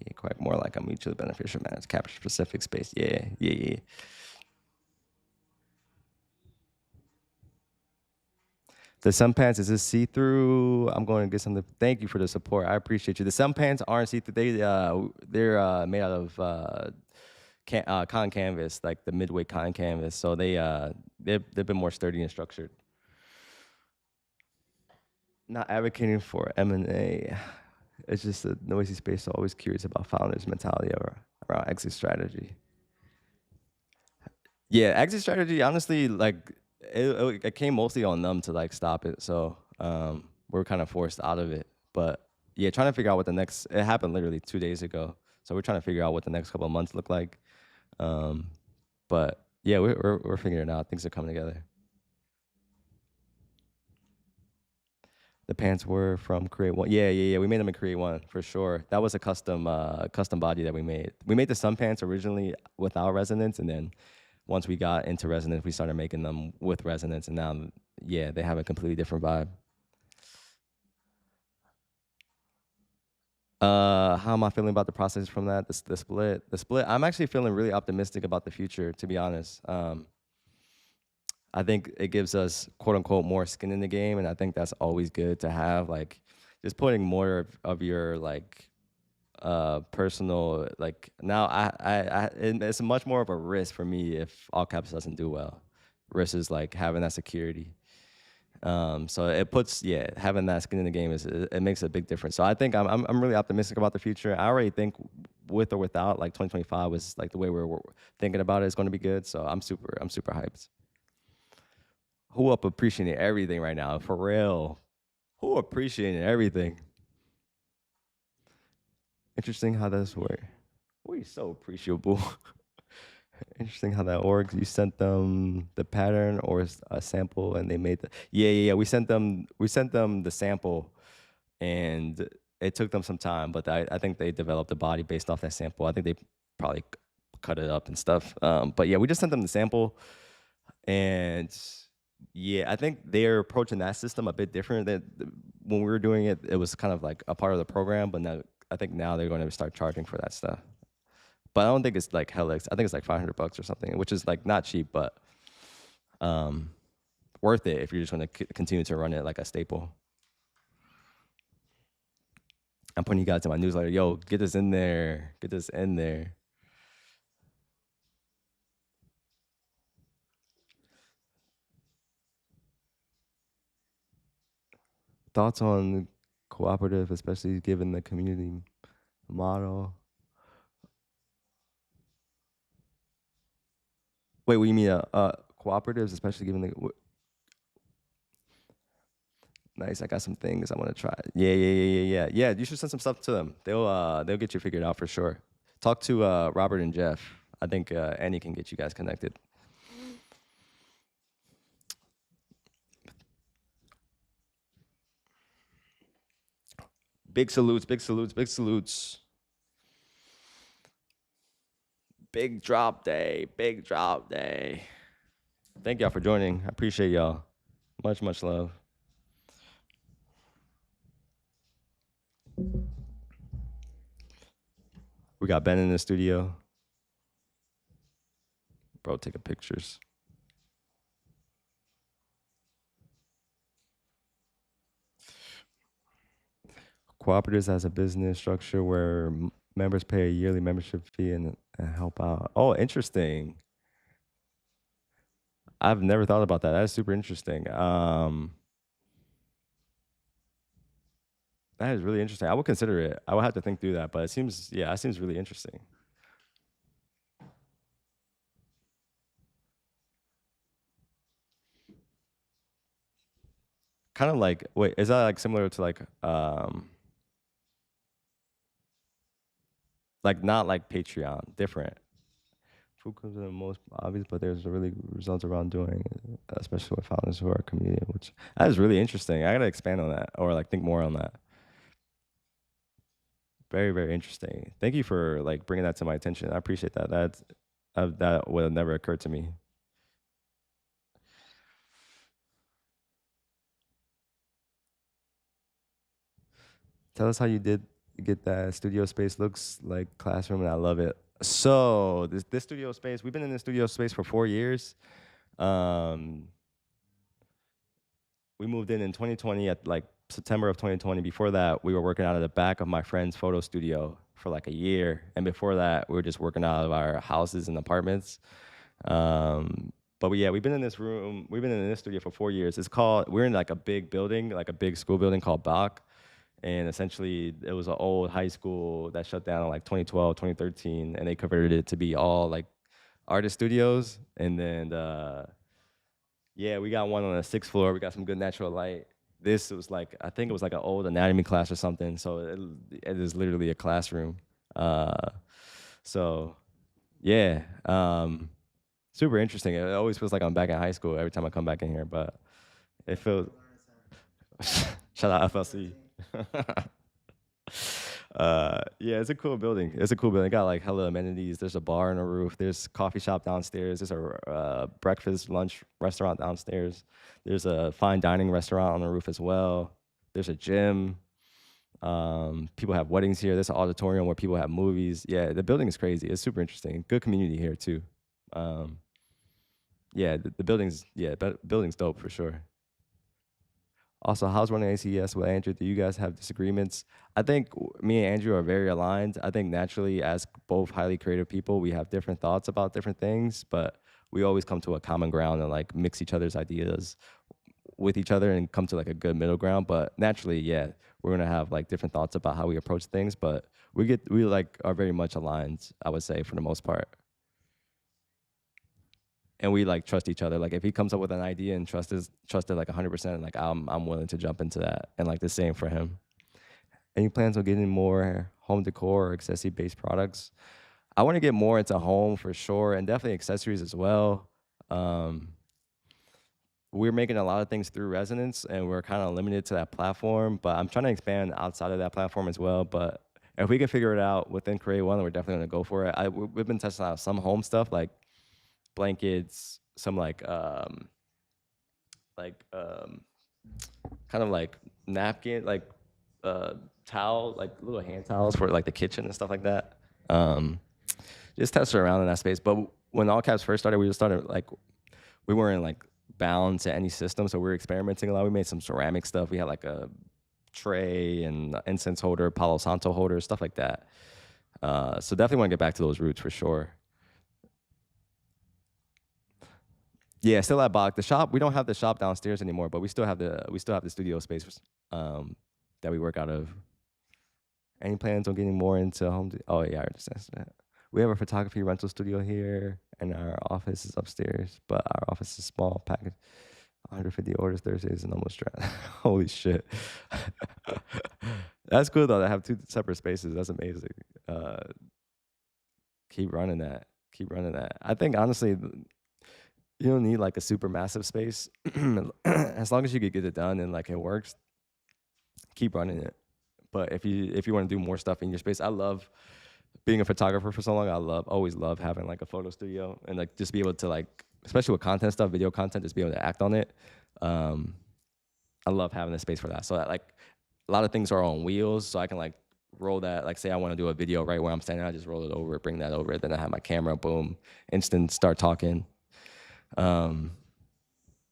be quite more like a mutually beneficial managed capture specific space. Yeah, yeah, yeah. The sun pants, is this see-through? I'm going to get something. Thank you for the support. I appreciate you. The sun pants aren't see-through. They're made out of cotton canvas, like the midweight cotton canvas. So they've been more sturdy and structured. Not advocating for M&A. It's just a noisy space. So always curious about founders' mentality around exit strategy. Yeah, exit strategy. Honestly, like it came mostly on them to like stop it. So we're kind of forced out of it. But yeah, trying to figure out what the next. It happened literally 2 days ago. So we're trying to figure out what the next couple of months look like. Um, but yeah, we're figuring it out. Things are coming together. The pants were from Create One. Yeah. We made them in Create One for sure. That was a custom body that we made. We made the sun pants originally without resonance, and then once we got into resonance, we started making them with resonance, and now yeah, they have a completely different vibe. How am I feeling about the process from that? The split. The split. I'm actually feeling really optimistic about the future, to be honest. I think it gives us quote unquote more skin in the game, and I think that's always good to have. Like, just putting more of your like personal like now it's much more of a risk for me if all caps doesn't do well versus like having that security. So it puts having that skin in the game it makes a big difference. So I think I'm really optimistic about the future. I already think with or without like 2025 was like the way we're thinking about it is going to be good. So I'm super hyped. Who up appreciating everything right now for real? Who appreciating everything? Interesting how this works. We so appreciable. Interesting how that works. You sent them the pattern or a sample, and they made the yeah. We sent them the sample, and it took them some time, but I think they developed a body based off that sample. I think they probably cut it up and stuff. But yeah, we just sent them the sample, and yeah, I think they're approaching that system a bit different than when we were doing it. It was kind of like a part of the program, but now I think now they're going to start charging for that stuff. But I don't think it's like hell. I think it's like $500 or something, which is like not cheap, but um, worth it if you're just going to continue to run it like a staple. I'm putting you guys in my newsletter. Yo, get this in there. Get this in there. Thoughts on cooperative, especially given the community model? Wait, what do you mean cooperatives, especially given the nice? I got some things I want to try. Yeah. You should send some stuff to them. They'll get you figured out for sure. Talk to Robert and Jeff. I think Annie can get you guys connected. Big salutes, big salutes, big salutes. Big drop day, big drop day. Thank y'all for joining. I appreciate y'all. Much love. We got Ben in the studio. Bro, taking pictures. Cooperatives as a business structure where members pay a yearly membership fee and help out. Oh, interesting. I've never thought about that. That's super interesting. That is really interesting. I would consider it. I would have to think through that, but it seems really interesting. Kind of like, wait, is that like similar to like not like Patreon, different? Food comes in the most obvious, but there's really results around doing, especially with founders who are community, which that is really interesting. I gotta expand on that or like think more on that. Very interesting. Thank you for like bringing that to my attention. I appreciate that. That would have never occurred to me. Tell us how you did get that studio space. Looks like classroom, and I love it. So this studio space, we've been in this studio space for 4 years. We moved in 2020 at like September of 2020. Before that, we were working out of the back of my friend's photo studio for like a year, and before that, we were just working out of our houses and apartments. But we've been in this room. We've been in this studio for 4 years. We're in like a big building, like a big school building called Bach. And essentially, it was an old high school that shut down in like 2012, 2013, and they converted it to be all like artist studios. And then, Yeah, we got one on the 6th floor. We got some good natural light. This was like, I think it was like an old anatomy class or something. So it is literally a classroom. So yeah, super interesting. It always feels like I'm back in high school every time I come back in here, but it feels. Shout out FLC. Yeah, it's a cool building. It's a cool building. It got like hella amenities. There's a bar on the roof. There's coffee shop downstairs. There's a breakfast, lunch restaurant downstairs. There's a fine dining restaurant on the roof as well. There's a gym. People have weddings here. There's an auditorium where people have movies. Yeah, the building is crazy. It's super interesting. Good community here too. Yeah, the building's dope for sure. Also, how's running ACES with Andrew? Do you guys have disagreements? I think me and Andrew are very aligned. I think naturally, as both highly creative people, we have different thoughts about different things, but we always come to a common ground and like mix each other's ideas with each other and come to like a good middle ground. But naturally, yeah, we're gonna have like different thoughts about how we approach things, but we like are very much aligned, I would say, for the most part. And we like trust each other. Like if he comes up with an idea and trusted like 100%, like I'm willing to jump into that. And like the same for him. Any plans on getting more home decor or accessory based products? I want to get more into home for sure, and definitely accessories as well. We're making a lot of things through Resonance, and we're kind of limited to that platform. But I'm trying to expand outside of that platform as well. But if we can figure it out within Create One, we're definitely gonna go for it. We've been testing out some home stuff like blankets, some like kind of like napkin, like towel, like little hand towels for like the kitchen and stuff like that. Just tested around in that space. But when All Caps first started, we just started like we weren't like bound to any system, so we were experimenting a lot. We made some ceramic stuff. We had like a tray and incense holder, Palo Santo holder, stuff like that. So definitely want to get back to those roots for sure. Yeah, still at Bach. The shop, we don't have the shop downstairs anymore, but we still have the studio space that we work out of. Any plans on getting more into home? Oh yeah, I understand that. We have a photography rental studio here, and our office is upstairs. But our office is small, package 150 orders Thursdays, and almost dry. Holy shit, that's cool though. To have two separate spaces, that's amazing. Keep running that. Keep running that. I think honestly, you don't need like a super massive space. As long as you could get it done and like it works, keep running it. But if you want to do more stuff in your space, I love being a photographer for so long. Always love having like a photo studio and like just be able to like, especially with content stuff, video content, just be able to act on it. I love having a space for that. So that, like a lot of things are on wheels, so I can like roll that. Like say I want to do a video right where I'm standing, I just roll it over, bring that over. Then I have my camera, boom, instant start talking.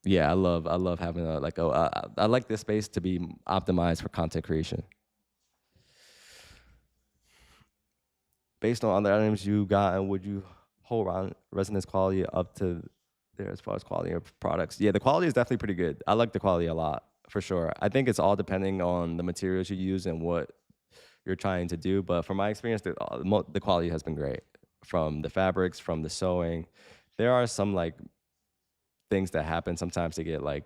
Yeah, I love having a like I like this space to be optimized for content creation. Based on other items you got, and would you hold around Resonance quality up to there as far as quality of products? Yeah, the quality is definitely pretty good. I like the quality a lot for sure. I think it's all depending on the materials you use and what you're trying to do. But from my experience, the quality has been great. From the fabrics, from the sewing, there are some like things that happen sometimes to get like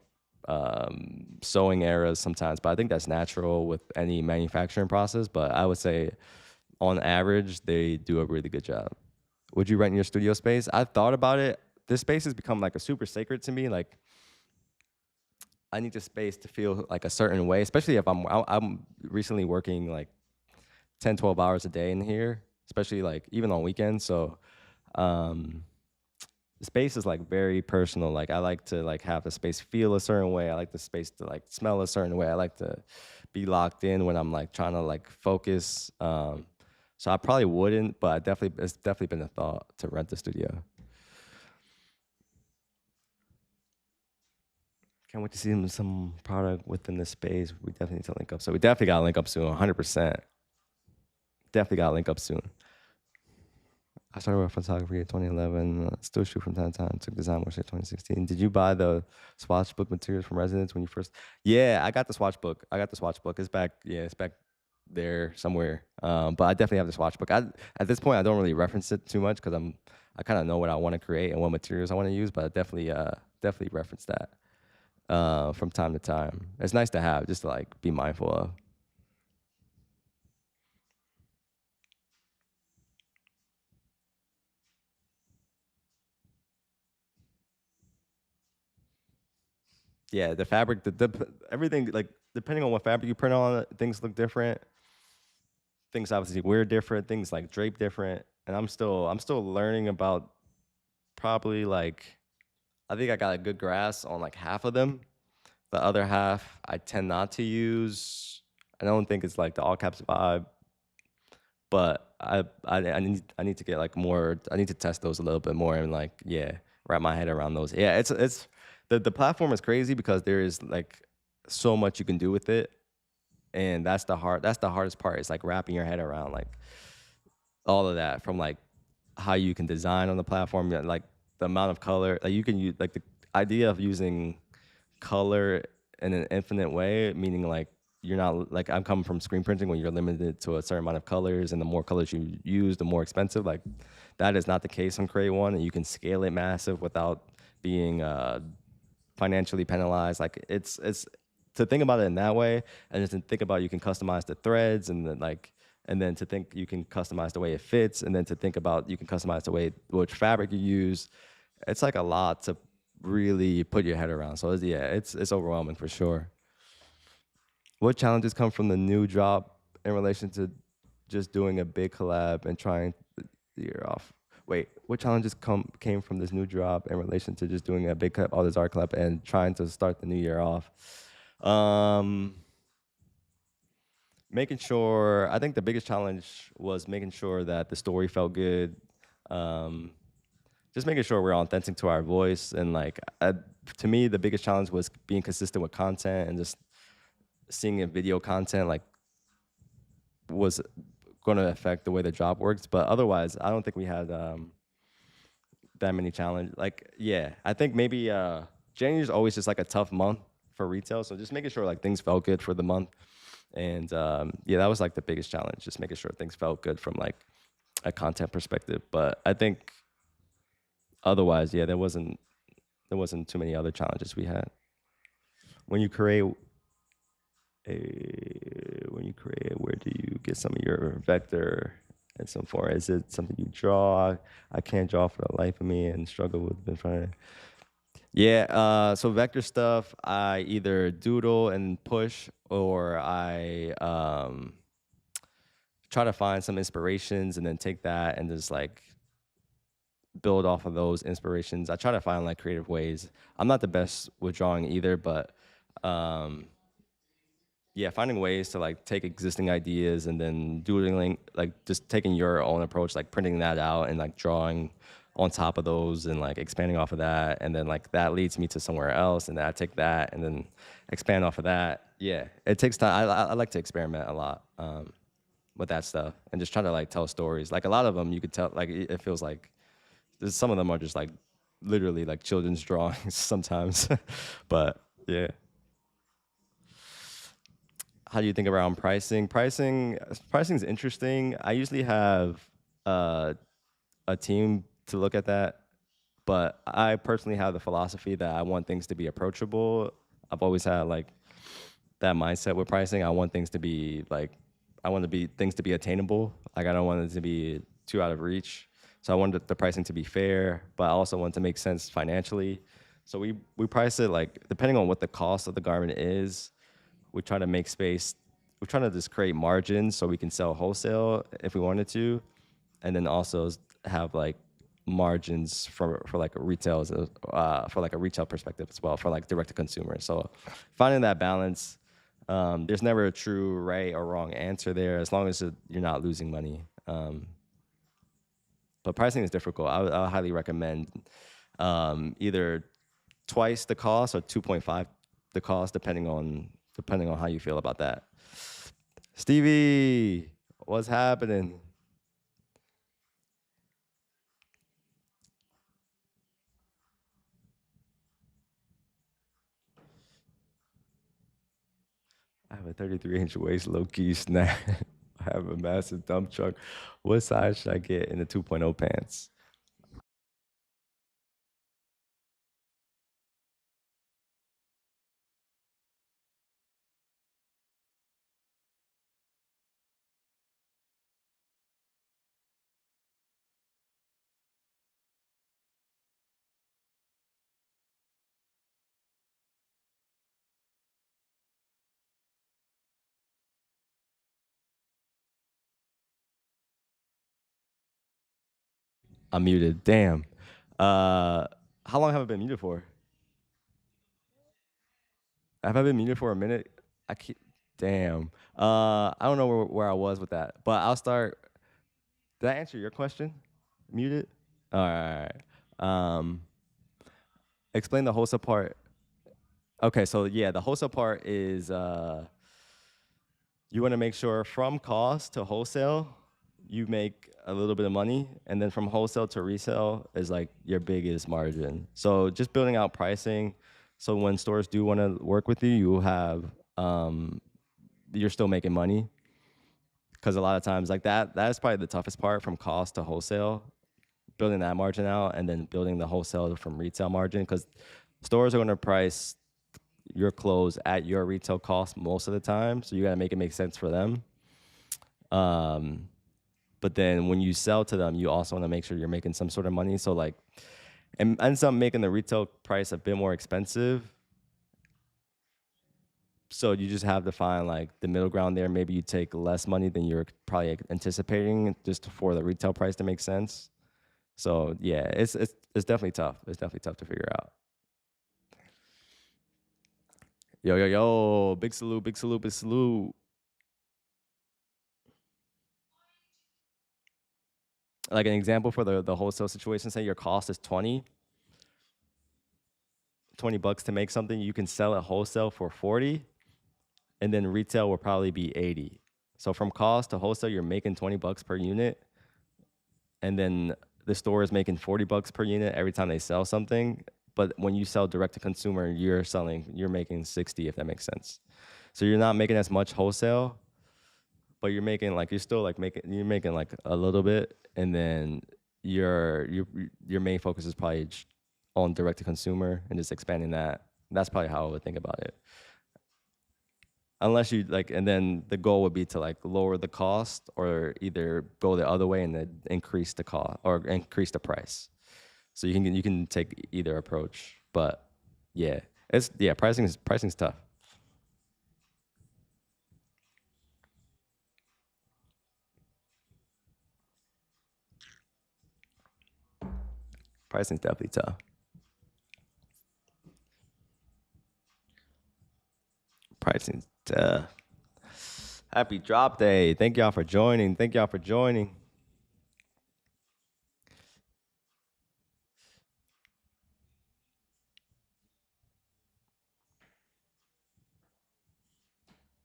sewing errors sometimes, but I think that's natural with any manufacturing process. But I would say on average, they do a really good job. Would you rent your studio space? I thought about it. This space has become like a super sacred to me. Like I need the space to feel like a certain way, especially if I'm recently working like 10, 12 hours a day in here, especially like even on weekends. So the space is like very personal. Like I like to like have the space feel a certain way. I like the space to like smell a certain way. I like to be locked in when I'm like trying to like focus. So I probably wouldn't, but it's definitely been a thought to rent the studio. Can't wait to see some product within the space. We definitely need to link up. So we definitely got to link up soon, 100%. Definitely got to link up soon. I started with photography in 2011. Still shoot from time to time. Took design workshop in 2016. Did you buy the swatch book materials from Resonance when you first? Yeah, I got the swatch book. It's back. Yeah, it's back there somewhere. But I definitely have the swatch book. At this point, I don't really reference it too much because I kind of know what I want to create and what materials I want to use. But I definitely definitely reference that from time to time. It's nice to have, just to like be mindful of. Yeah, the fabric, everything, like depending on what fabric you print on, things look different. Things obviously wear different. Things like drape different. And I'm still learning about probably like I think I got a good grasp on like half of them. The other half I tend not to use. I don't think it's like the all caps vibe, but I need to get like more. I need to test those a little bit more and like yeah, wrap my head around those. Yeah, it's the platform is crazy because there is like so much you can do with it, and that's the hardest part. It's like wrapping your head around like all of that from like how you can design on the platform, yeah, like the amount of color, like you can use like the idea of using color in an infinite way, meaning like you're not like I'm coming from screen printing when you're limited to a certain amount of colors, and the more colors you use, the more expensive. Like that is not the case on Create One, and you can scale it massive without being financially penalized. Like it's to think about it in that way, and just to think about you can customize the threads and then like and then to think you can customize the way it fits, and then to think about you can customize the way which fabric you use. It's like a lot to really put your head around. So yeah, it's overwhelming for sure. What challenges come from the new drop in relation to just doing a big collab and trying the year off? Wait, what challenges came from this new drop in relation to just doing a big collab, all this art collab, and trying to start the new year off? Um, Making sure. I think the biggest challenge was making sure that the story felt good. Um, just making sure we're authentic to our voice, and like to me, the biggest challenge was being consistent with content and just seeing a video content like was going to affect the way the job works. But otherwise, I don't think we had that many challenge. Like, yeah, I think maybe January is always just like a tough month for retail. So just making sure like things felt good for the month. And yeah, that was like the biggest challenge, just making sure things felt good from like a content perspective. But I think otherwise, yeah, there wasn't too many other challenges we had. When you create where do you get some of your vector and some form? Is it something you draw? I can't draw for the life of me and struggle with in front of. Yeah, so vector stuff, I either doodle and push, or I try to find some inspirations and then take that and just like build off of those inspirations. I try to find like creative ways. I'm not the best with drawing either, but um, yeah, finding ways to like take existing ideas and then doodling, like just taking your own approach, like printing that out and like drawing on top of those and like expanding off of that, and then like that leads me to somewhere else, and then I take that and then expand off of that. Yeah, it takes time. I like to experiment a lot with that stuff and just try to like tell stories. Like a lot of them, you could tell like it feels like some of them are just like literally like children's drawings sometimes, but yeah. How do you think around pricing? Pricing is interesting. I usually have uh, a team to look at that, but I personally have the philosophy that I want things to be approachable. I've always had like that mindset with pricing. I want things to be like I want to be things to be attainable. Like I don't want it to be too out of reach. So I wanted the pricing to be fair, but I also want to make sense financially. So we price it like depending on what the cost of the garment is, we try to make space. We're trying to just create margins so we can sell wholesale if we wanted to, and then also have like margins for like a retail for like a retail perspective as well for like direct to consumer. So finding that balance, there's never a true right or wrong answer there as long as you're not losing money. But pricing is difficult. I would highly recommend either twice the cost or 2.5 the cost, depending on how you feel about that. Stevie, what's happening? I have a 33-inch waist, low key snack. I have a massive dump truck. What size should I get in the 2.0 pants? I'm muted. Damn. How long have I been muted for? Have I been muted for a minute? I keep. Damn. I don't know where I was with that, but I'll start. Did I answer your question? Muted. All right. Um, explain the wholesale part. Okay, so yeah, the wholesale part is you want to make sure from cost to wholesale, you make a little bit of money, and then from wholesale to resale is like your biggest margin. So just building out pricing, so when stores do want to work with you, you have you're still making money. Because a lot of times, like that is probably the toughest part from cost to wholesale, building that margin out, and then building the wholesale from retail margin. Because stores are going to price your clothes at your retail cost most of the time, so you got to make it make sense for them. But then when you sell to them, you also want to make sure you're making some sort of money. So like, it ends up making the retail price a bit more expensive. So you just have to find like the middle ground there. Maybe you take less money than you're probably anticipating just for the retail price to make sense. So yeah, it's definitely tough. It's definitely tough to figure out. Yo, yo, yo, big salute, big salute, big salute. Like an example for the wholesale situation, say your cost is 20 bucks to make something, you can sell it wholesale for 40, and then retail will probably be 80. So from cost to wholesale, you're making 20 bucks per unit, and then the store is making 40 bucks per unit every time they sell something. But when you sell direct to consumer, you're making 60, if that makes sense. So you're not making as much wholesale, but you're making like you're making like a little bit, and then your main focus is probably on direct to consumer and just expanding that. That's probably how I would think about it. Unless you like, and then the goal would be to like lower the cost, or either go the other way and then increase the cost or increase the price. So you can take either approach, but yeah, pricing's tough. Pricing's definitely tough. Pricing's tough. Happy drop day. Thank y'all for joining. Thank y'all for joining.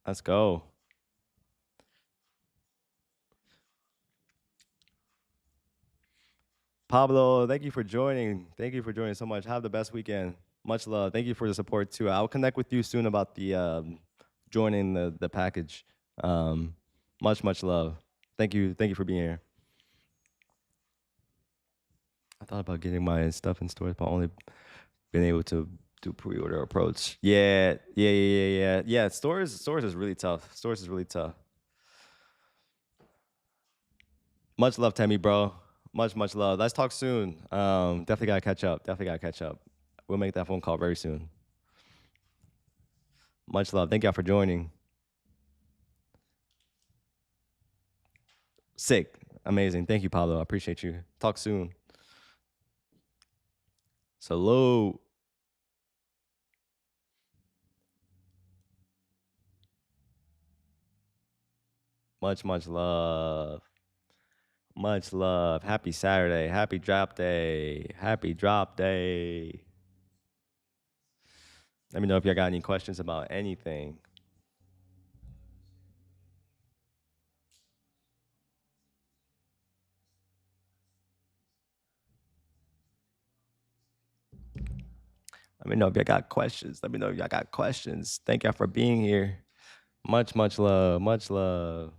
Let's go. Pablo, thank you for joining. Thank you for joining so much. Have the best weekend. Much love. Thank you for the support too. I'll connect with you soon about the joining the package. Much love. Thank you. Thank you for being here. I thought about getting my stuff in stores, but only been able to do pre-order approach. Yeah. Stores is really tough. Stores is really tough. Much love, Temmie, bro. Much love. Let's talk soon. Definitely gotta catch up. Definitely gotta catch up. We'll make that phone call very soon. Much love. Thank y'all for joining. Sick. Amazing. Thank you, Pablo. I appreciate you. Talk soon. Salute. Much love. Much love. Happy Saturday. Happy drop day. Happy drop day. Let me know if y'all got any questions about anything. Let me know if y'all got questions. Let me know if y'all got questions. Thank y'all for being here. Much love. Much love.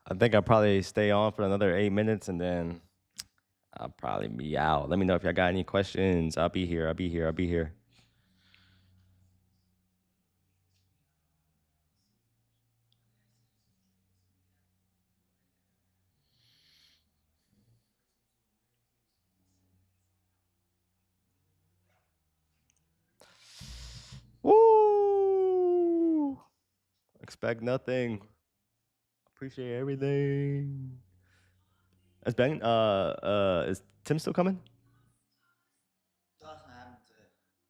I think I'll probably stay on for another 8 minutes, and then I'll probably be out. Let me know if y'all got any questions. I'll be here. Expect nothing. Appreciate everything. Is Ben? Is Tim still coming? That's not happening today.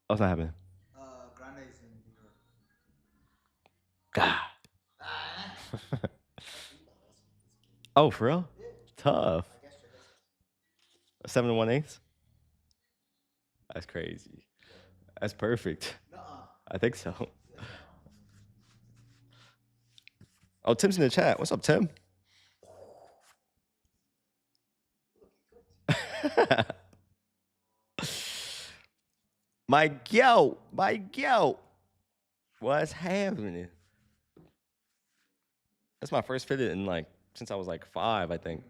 Oh, it's not happening. Grande's in New York. God. Ah. Oh, for real? Yeah. Tough. I guess so. 7 1/8. That's crazy. That's perfect. Nuh-uh. I think so. Oh, Tim's in the chat. What's up, Tim? My yo. What's happening? That's my first fitted in like since I was like 5, I think.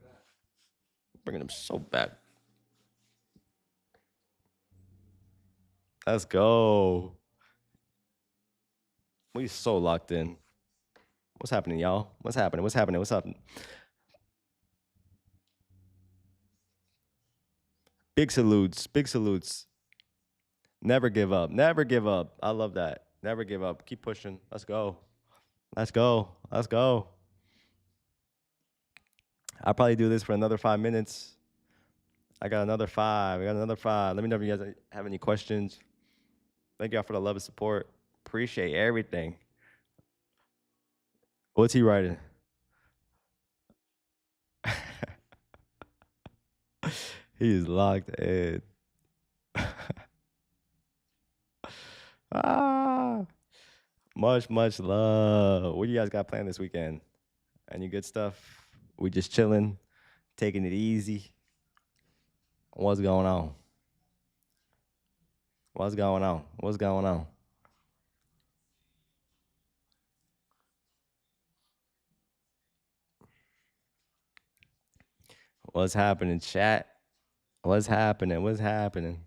Bringing them so bad. Let's go. We so locked in. What's happening, y'all? What's happening? What's happening? What's happening? Big salutes. Big salutes. Never give up. Never give up. I love that. Never give up. Keep pushing. Let's go. Let's go. Let's go. I'll probably do this for another 5 minutes. I got another 5. I got another 5. Let me know if you guys have any questions. Thank y'all for the love and support. Appreciate everything. What's he writing? He is locked in. Much love. What do you guys got planned this weekend? Any good stuff? We just chilling, taking it easy. What's going on? What's going on? What's going on? What's happening, chat? What's happening? What's happening?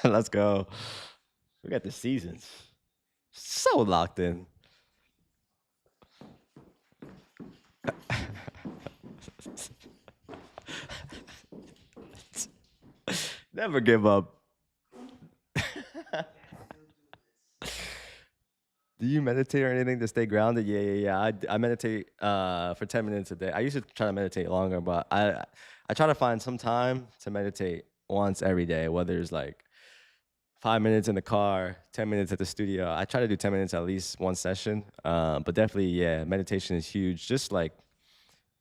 Let's go. We got the seasons. So locked in. Never give up. Do you meditate or anything to stay grounded? Yeah. I meditate for 10 minutes a day. I used to try to meditate longer, but I try to find some time to meditate once every day, whether it's like 5 minutes in the car, 10 minutes at the studio. I try to do 10 minutes at least one session. But definitely, yeah, meditation is huge. Just like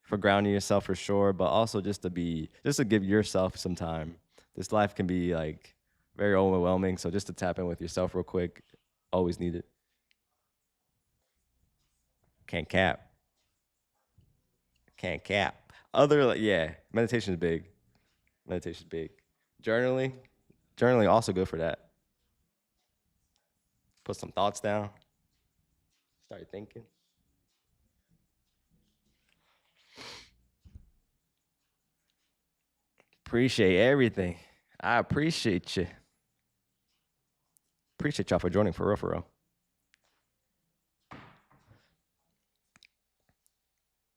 for grounding yourself for sure, but also just to give yourself some time. This life can be like very overwhelming. So just to tap in with yourself real quick, always need it. Can't cap. Can't cap. Meditation is big. Meditation is big. Journaling also good for that. Put some thoughts down. Start thinking. Appreciate everything. I appreciate you. Appreciate y'all for joining for real, for real.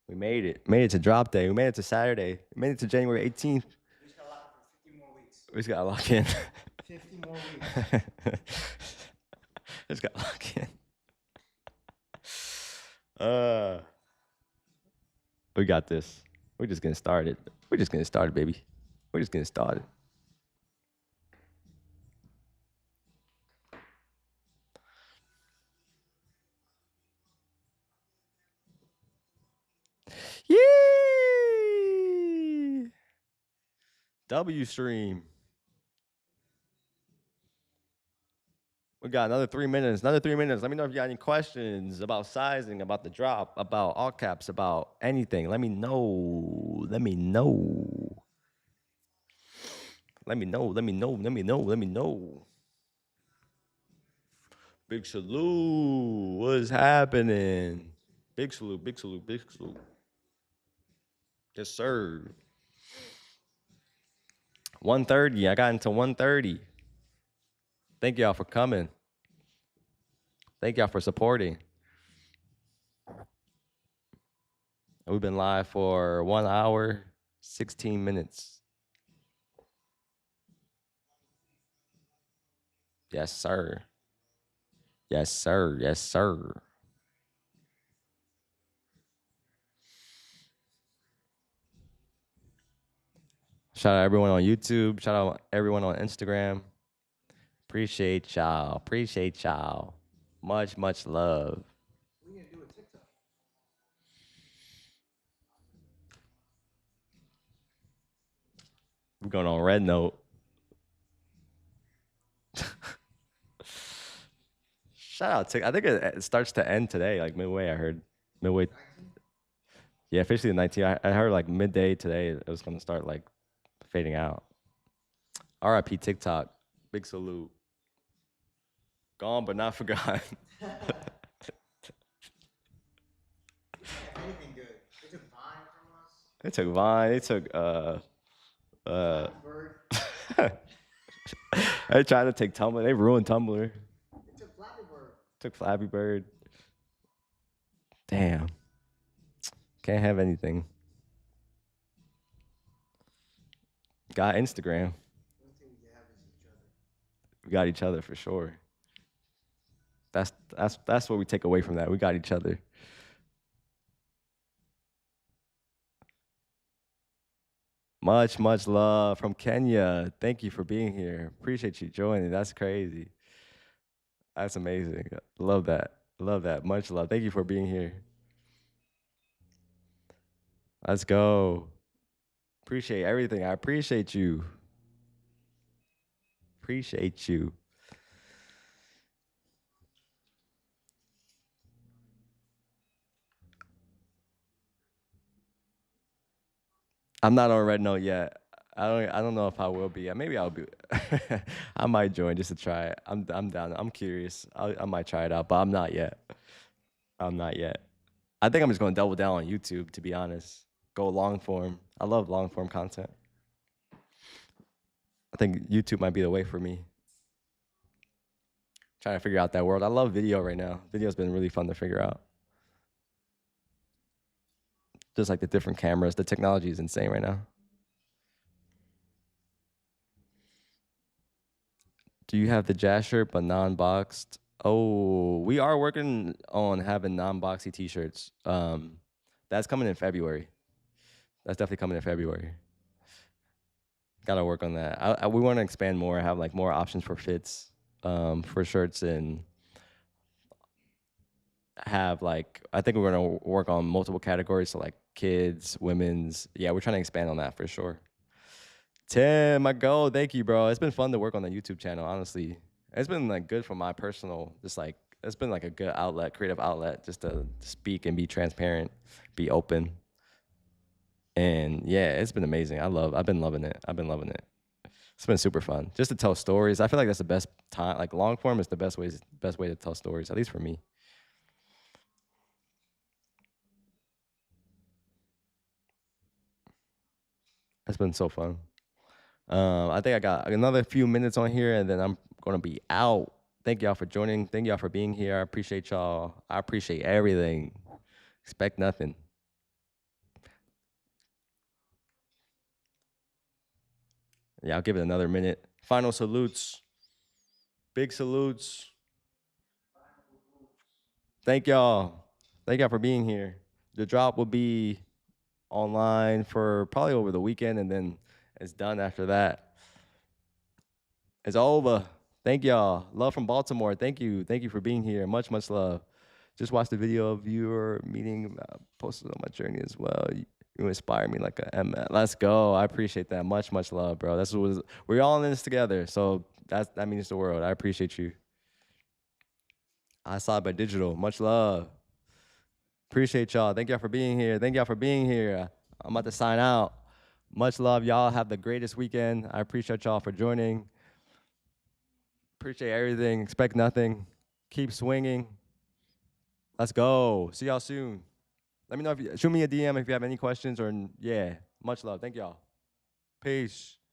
We made it. Made it to drop day. We made it to Saturday. We made it to January 18th. We just got locked for 50 more weeks. We just got to lock in. 50 more weeks. Just got to lock in. We got this. We're just getting started. We're just getting started, baby. We're just getting started. Yee! W stream. We got another 3 minutes. Another 3 minutes. Let me know if you got any questions about sizing, about the drop, about all caps, about anything. Let me know. Let me know. Let me know. Let me know. Let me know. Let me know. Big salute. What's happening? Big salute. Big salute. Big salute. Yes, sir. 1:30. I got into 1:30. Thank y'all for coming. Thank y'all for supporting. And we've been live for 1 hour, 16 minutes. Yes, sir. Yes, sir. Yes, sir. Shout out everyone on YouTube. Shout out everyone on Instagram. Appreciate y'all. Appreciate y'all. Much, much love. What are you gonna do with TikTok? We're going on red note. Shout out to, I think it starts to end today, like midway, I heard. Midway. 19? Yeah, officially the 19th. I heard like midday today it was gonna start like fading out. RIP TikTok. Big salute. Gone but not forgotten. If anything good. They took Vine from us. They took Vine. They took Bird. they tried to take Tumblr. They ruined Tumblr. They took Flappy Bird. Took Flappy Bird. Damn. Can't have anything. Got Instagram. One thing we have is each other. We got each other for sure. That's what we take away from that. We got each other. Much, much love from Kenya. Thank you for being here. Appreciate you joining. That's crazy. That's amazing. Love that. Love that. Much love. Thank you for being here. Let's go. Appreciate everything. I appreciate you. Appreciate you. I'm not on red note yet. I don't know if I will be. Maybe I'll be. I might join just to try it. I'm down. I'm curious. I might try it out, but I'm not yet. I'm not yet. I think I'm just going to double down on YouTube, to be honest. Go long form. I love long form content. I think YouTube might be the way for me. Trying to figure out that world. I love video right now. Video's been really fun to figure out. Just like the different cameras. The technology is insane right now. Do you have the jazz shirt but non-boxed? Oh, we are working on having non-boxy t-shirts. That's coming in February. That's definitely coming in February. Gotta work on that. We want to expand more, have like more options for fits, for shirts, and have like, I think we're gonna work on multiple categories, so like kids, women's. Yeah, we're trying to expand on that for sure. Tim, my go. Thank you, bro. It's been fun to work on the YouTube channel, honestly. It's been like good for my personal, just like, it's been like a good outlet, creative outlet, just to speak and be transparent, be open. And yeah, it's been amazing. I've been loving it. I've been loving it. It's been super fun. Just to tell stories. I feel like that's the best time. Like long form is the best way to tell stories, at least for me. It's been so fun. I think I got another few minutes on here, and then I'm gonna be out. Thank y'all for joining. Thank y'all for being here. I appreciate y'all. I appreciate everything. Expect nothing. Yeah, I'll give it another minute. Final salutes. Big salutes. Thank y'all. Thank y'all for being here. The drop will be online for probably over the weekend, and then it's done after that. It's over. Thank y'all. Love from Baltimore. Thank you. Thank you for being here. Much, much love. Just watched the video of your meeting posted on my journey as well. You inspire me like a M. Let's go. I appreciate that. Much, much love, bro. That's what we're all in this together. So that means the world. I appreciate you. I saw it by digital. Much love. Appreciate y'all. Thank y'all for being here. Thank y'all for being here. I'm about to sign out. Much love. Y'all have the greatest weekend. I appreciate y'all for joining. Appreciate everything. Expect nothing. Keep swinging. Let's go. See y'all soon. Let me know if you shoot me a DM if you have any questions or yeah. Much love. Thank y'all. Peace.